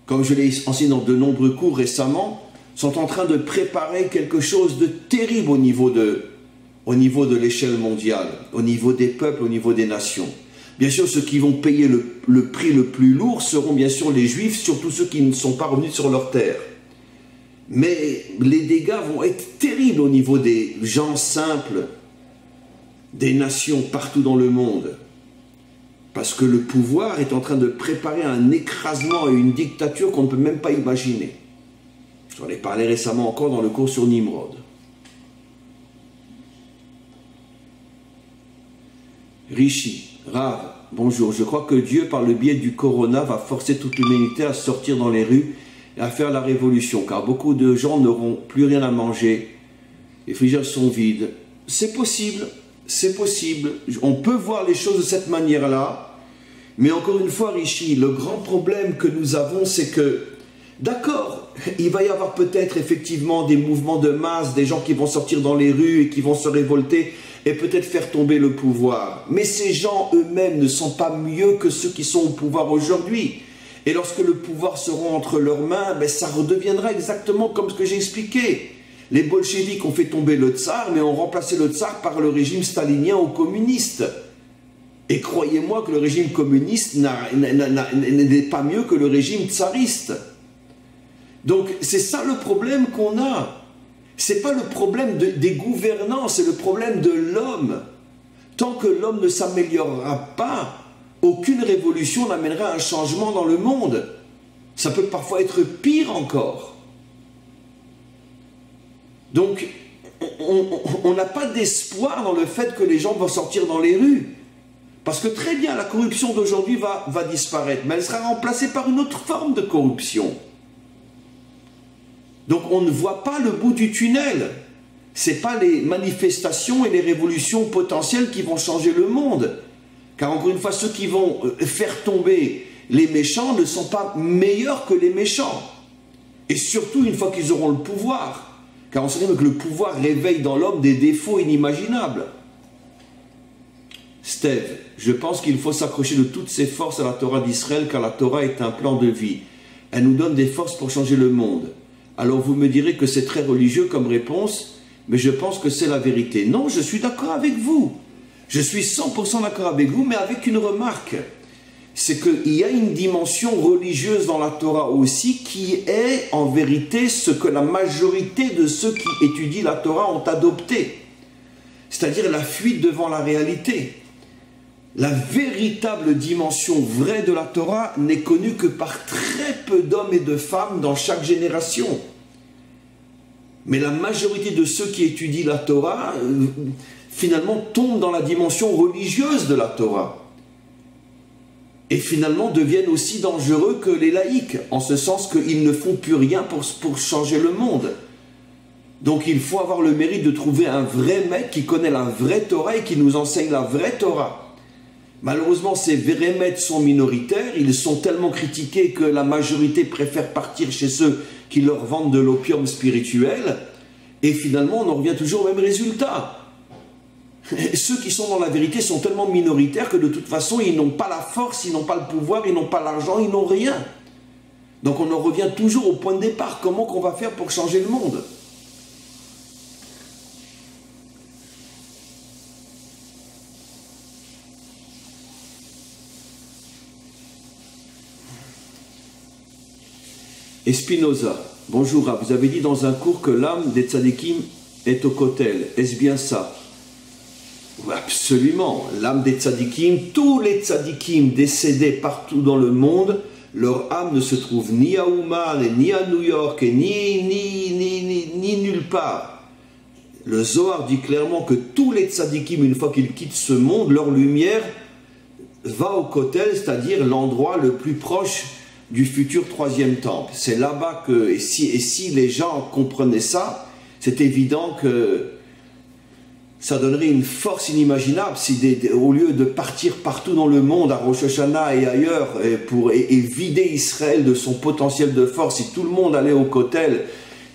comme je l'ai enseigné dans de nombreux cours récemment, sont en train de préparer quelque chose de terrible au niveau de l'échelle mondiale, au niveau des peuples, au niveau des nations. Bien sûr, ceux qui vont payer le prix le plus lourd seront bien sûr les Juifs, surtout ceux qui ne sont pas revenus sur leur terre. Mais les dégâts vont être terribles au niveau des gens simples, des nations partout dans le monde. Parce que le pouvoir est en train de préparer un écrasement et une dictature qu'on ne peut même pas imaginer. J'en ai parlé récemment encore dans le cours sur Nimrod. Rishi, Rav, bonjour. Je crois que Dieu, par le biais du corona, va forcer toute l'humanité à sortir dans les rues et à faire la révolution, car beaucoup de gens n'auront plus rien à manger. Les frigères sont vides. C'est possible, c'est possible. On peut voir les choses de cette manière-là. Mais encore une fois, Rishi, le grand problème que nous avons, c'est que, d'accord, il va y avoir peut-être effectivement des mouvements de masse, des gens qui vont sortir dans les rues et qui vont se révolter et peut-être faire tomber le pouvoir. Mais ces gens eux-mêmes ne sont pas mieux que ceux qui sont au pouvoir aujourd'hui. Et lorsque le pouvoir sera entre leurs mains, ben ça redeviendra exactement comme ce que j'ai expliqué. Les bolcheviks ont fait tomber le tsar, mais ont remplacé le tsar par le régime stalinien ou communiste. Et croyez-moi que le régime communiste n'est pas mieux que le régime tsariste. Donc c'est ça le problème qu'on a. C'est pas le problème des gouvernants, c'est le problème de l'homme. Tant que l'homme ne s'améliorera pas, aucune révolution n'amènera un changement dans le monde. Ça peut parfois être pire encore. Donc, on n'a pas d'espoir dans le fait que les gens vont sortir dans les rues. Parce que très bien, la corruption d'aujourd'hui va disparaître, mais elle sera remplacée par une autre forme de corruption. Donc on ne voit pas le bout du tunnel. Ce n'est pas les manifestations et les révolutions potentielles qui vont changer le monde. Car encore une fois, ceux qui vont faire tomber les méchants ne sont pas meilleurs que les méchants. Et surtout une fois qu'ils auront le pouvoir. Car on sait que le pouvoir réveille dans l'homme des défauts inimaginables. Steve, je pense qu'il faut s'accrocher de toutes ses forces à la Torah d'Israël, car la Torah est un plan de vie. Elle nous donne des forces pour changer le monde. Alors vous me direz que c'est très religieux comme réponse, mais je pense que c'est la vérité. Non, je suis d'accord avec vous. Je suis 100% d'accord avec vous, mais avec une remarque. C'est qu'il y a une dimension religieuse dans la Torah aussi qui est en vérité ce que la majorité de ceux qui étudient la Torah ont adopté. C'est-à-dire la fuite devant la réalité. La véritable dimension vraie de la Torah n'est connue que par très peu d'hommes et de femmes dans chaque génération. Mais la majorité de ceux qui étudient la Torah, finalement, tombent dans la dimension religieuse de la Torah. Et finalement deviennent aussi dangereux que les laïcs, en ce sens qu'ils ne font plus rien pour changer le monde. Donc il faut avoir le mérite de trouver un vrai maître qui connaît la vraie Torah et qui nous enseigne la vraie Torah. Malheureusement, ces vrais maîtres sont minoritaires, ils sont tellement critiqués que la majorité préfère partir chez ceux qui leur vendent de l'opium spirituel, et finalement on en revient toujours au même résultat. Ceux qui sont dans la vérité sont tellement minoritaires que de toute façon ils n'ont pas la force, ils n'ont pas le pouvoir, ils n'ont pas l'argent, ils n'ont rien. Donc on en revient toujours au point de départ, comment qu'on va faire pour changer le monde ? Espinoza, bonjour, vous avez dit dans un cours que l'âme des tzadikim est au kotel, est-ce bien ça? Absolument, l'âme des tzadikim, tous les tzadikim décédés partout dans le monde, leur âme ne se trouve ni à Ouman, ni à New York, ni nulle part. Le Zohar dit clairement que tous les tzadikim, une fois qu'ils quittent ce monde, leur lumière va au kotel, c'est-à-dire l'endroit le plus proche du futur troisième temple. C'est là-bas que, et si les gens comprenaient ça, c'est évident que ça donnerait une force inimaginable si au lieu de partir partout dans le monde, à Rosh Hashanah et ailleurs, et vider Israël de son potentiel de force, si tout le monde allait au Kotel,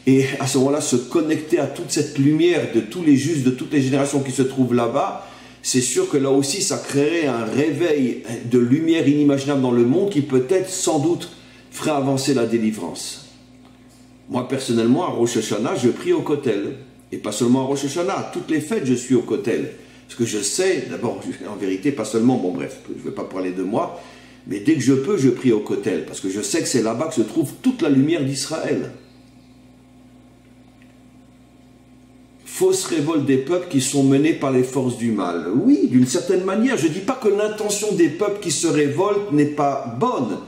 et à ce moment-là se connecter à toute cette lumière de tous les justes, de toutes les générations qui se trouvent là-bas, c'est sûr que là aussi ça créerait un réveil de lumière inimaginable dans le monde qui peut-être, sans doute, ferait avancer la délivrance. Moi personnellement, à Rosh Hashanah, je prie au Kotel. Et pas seulement à Rosh Hashanah, à toutes les fêtes je suis au Kotel. Parce que je sais, d'abord en vérité, pas seulement, bon bref, je ne vais pas parler de moi, mais dès que je peux, je prie au Kotel. Parce que je sais que c'est là-bas que se trouve toute la lumière d'Israël. Fausse révolte des peuples qui sont menés par les forces du mal. Oui, d'une certaine manière, je ne dis pas que l'intention des peuples qui se révoltent n'est pas bonne.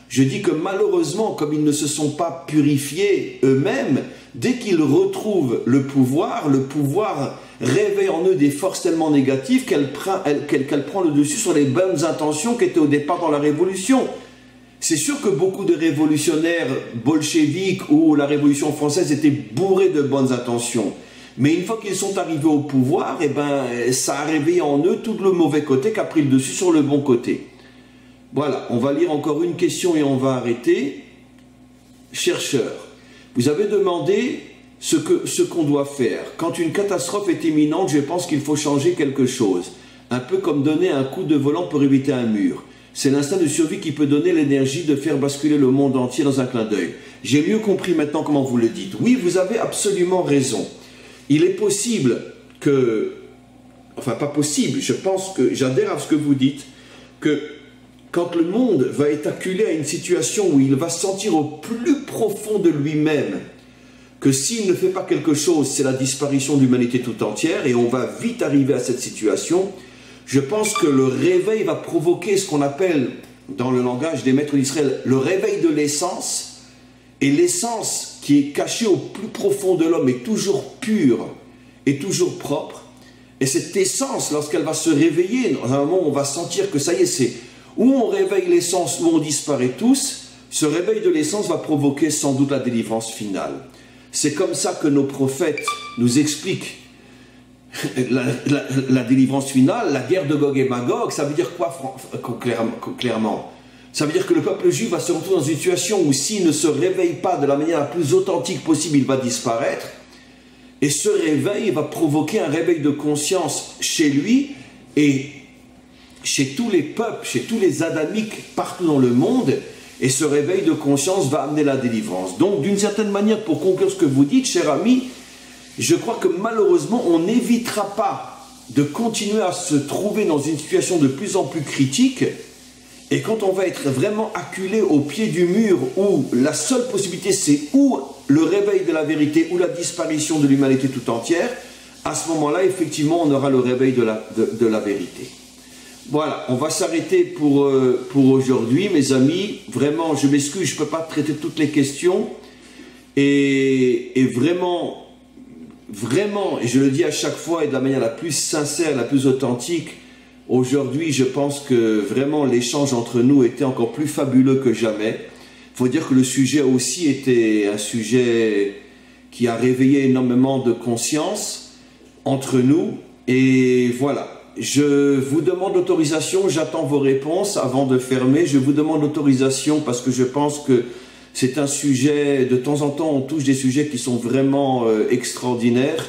Je dis que malheureusement, comme ils ne se sont pas purifiés eux-mêmes, dès qu'ils retrouvent le pouvoir réveille en eux des forces tellement négatives qu'elle prend le dessus sur les bonnes intentions qui étaient au départ dans la révolution. C'est sûr que beaucoup de révolutionnaires bolcheviques ou la Révolution française étaient bourrés de bonnes intentions. Mais une fois qu'ils sont arrivés au pouvoir, ça a réveillé en eux tout le mauvais côté qui a pris le dessus sur le bon côté. Voilà, on va lire encore une question et on va arrêter. Chercheur, vous avez demandé ce qu'on doit faire. Quand une catastrophe est imminente, je pense qu'il faut changer quelque chose. Un peu comme donner un coup de volant pour éviter un mur. C'est l'instinct de survie qui peut donner l'énergie de faire basculer le monde entier dans un clin d'œil. J'ai mieux compris maintenant comment vous le dites. Oui, vous avez absolument raison. Il est possible que... Enfin, pas possible, je pense que... J'adhère à ce que vous dites, que quand le monde va être acculé à une situation où il va sentir au plus profond de lui-même que s'il ne fait pas quelque chose, c'est la disparition de l'humanité tout entière, et on va vite arriver à cette situation, je pense que le réveil va provoquer ce qu'on appelle, dans le langage des maîtres d'Israël, le réveil de l'essence, et l'essence qui est cachée au plus profond de l'homme est toujours pure et toujours propre, et cette essence, lorsqu'elle va se réveiller, dans un moment où on va sentir que ça y est, c'est où on réveille l'essence, où on disparaît tous, ce réveil de l'essence va provoquer sans doute la délivrance finale. C'est comme ça que nos prophètes nous expliquent la délivrance finale, la guerre de Gog et Magog. Ça veut dire quoi clairement? Ça veut dire que le peuple juif va se retrouver dans une situation où s'il ne se réveille pas de la manière la plus authentique possible, il va disparaître. Et ce réveil va provoquer un réveil de conscience chez lui et chez tous les peuples, chez tous les adamiques partout dans le monde, et ce réveil de conscience va amener la délivrance. Donc, d'une certaine manière, pour conclure ce que vous dites, cher ami, je crois que malheureusement, on n'évitera pas de continuer à se trouver dans une situation de plus en plus critique, et quand on va être vraiment acculé au pied du mur, où la seule possibilité, c'est ou le réveil de la vérité, ou la disparition de l'humanité tout entière, à ce moment-là, effectivement, on aura le réveil de la vérité. Voilà, on va s'arrêter pour aujourd'hui, mes amis. Vraiment, je m'excuse, je ne peux pas traiter toutes les questions. Et vraiment, et je le dis à chaque fois, et de la manière la plus sincère, la plus authentique, aujourd'hui, je pense que vraiment l'échange entre nous était encore plus fabuleux que jamais. Il faut dire que le sujet a aussi été un sujet qui a réveillé énormément de conscience entre nous. Et voilà. Je vous demande l'autorisation, j'attends vos réponses avant de fermer. Je vous demande l'autorisation parce que je pense que c'est un sujet, de temps en temps on touche des sujets qui sont vraiment extraordinaires,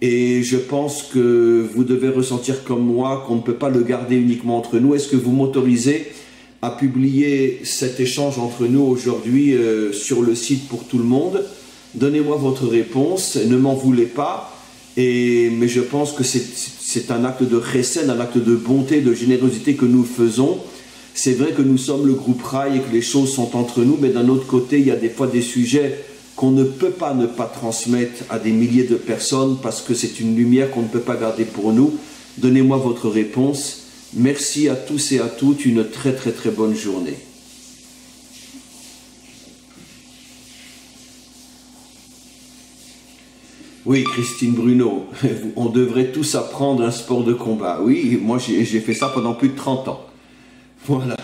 et je pense que vous devez ressentir comme moi qu'on ne peut pas le garder uniquement entre nous. Est-ce que vous m'autorisez à publier cet échange entre nous aujourd'hui sur le site pour tout le monde? Donnez-moi votre réponse, ne m'en voulez pas. Mais je pense que c'est un acte de chesed, un acte de bonté, de générosité que nous faisons. C'est vrai que nous sommes le groupe Raï et que les choses sont entre nous, mais d'un autre côté, il y a des fois des sujets qu'on ne peut pas ne pas transmettre à des milliers de personnes parce que c'est une lumière qu'on ne peut pas garder pour nous. Donnez-moi votre réponse. Merci à tous et à toutes. Une très très très bonne journée. Oui, Christine Bruno, on devrait tous apprendre un sport de combat. Oui, moi j'ai fait ça pendant plus de 30 ans. Voilà.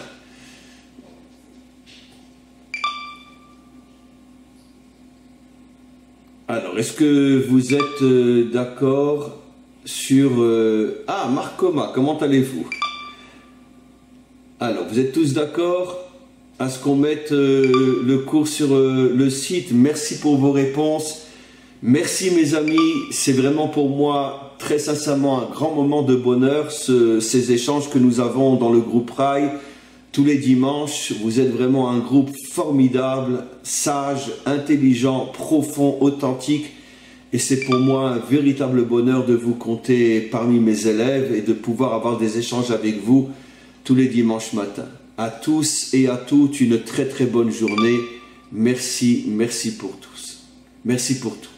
Alors, est-ce que vous êtes d'accord sur... Ah, Marc Coma, comment allez-vous? Alors, vous êtes tous d'accord à ce qu'on mette le cours sur le site? Merci pour vos réponses. Merci mes amis, c'est vraiment pour moi très sincèrement un grand moment de bonheur, ces échanges que nous avons dans le groupe Rail tous les dimanches. Vous êtes vraiment un groupe formidable, sage, intelligent, profond, authentique. Et c'est pour moi un véritable bonheur de vous compter parmi mes élèves et de pouvoir avoir des échanges avec vous tous les dimanches matins. À tous et à toutes, une très très bonne journée. Merci, merci pour tous. Merci pour tout.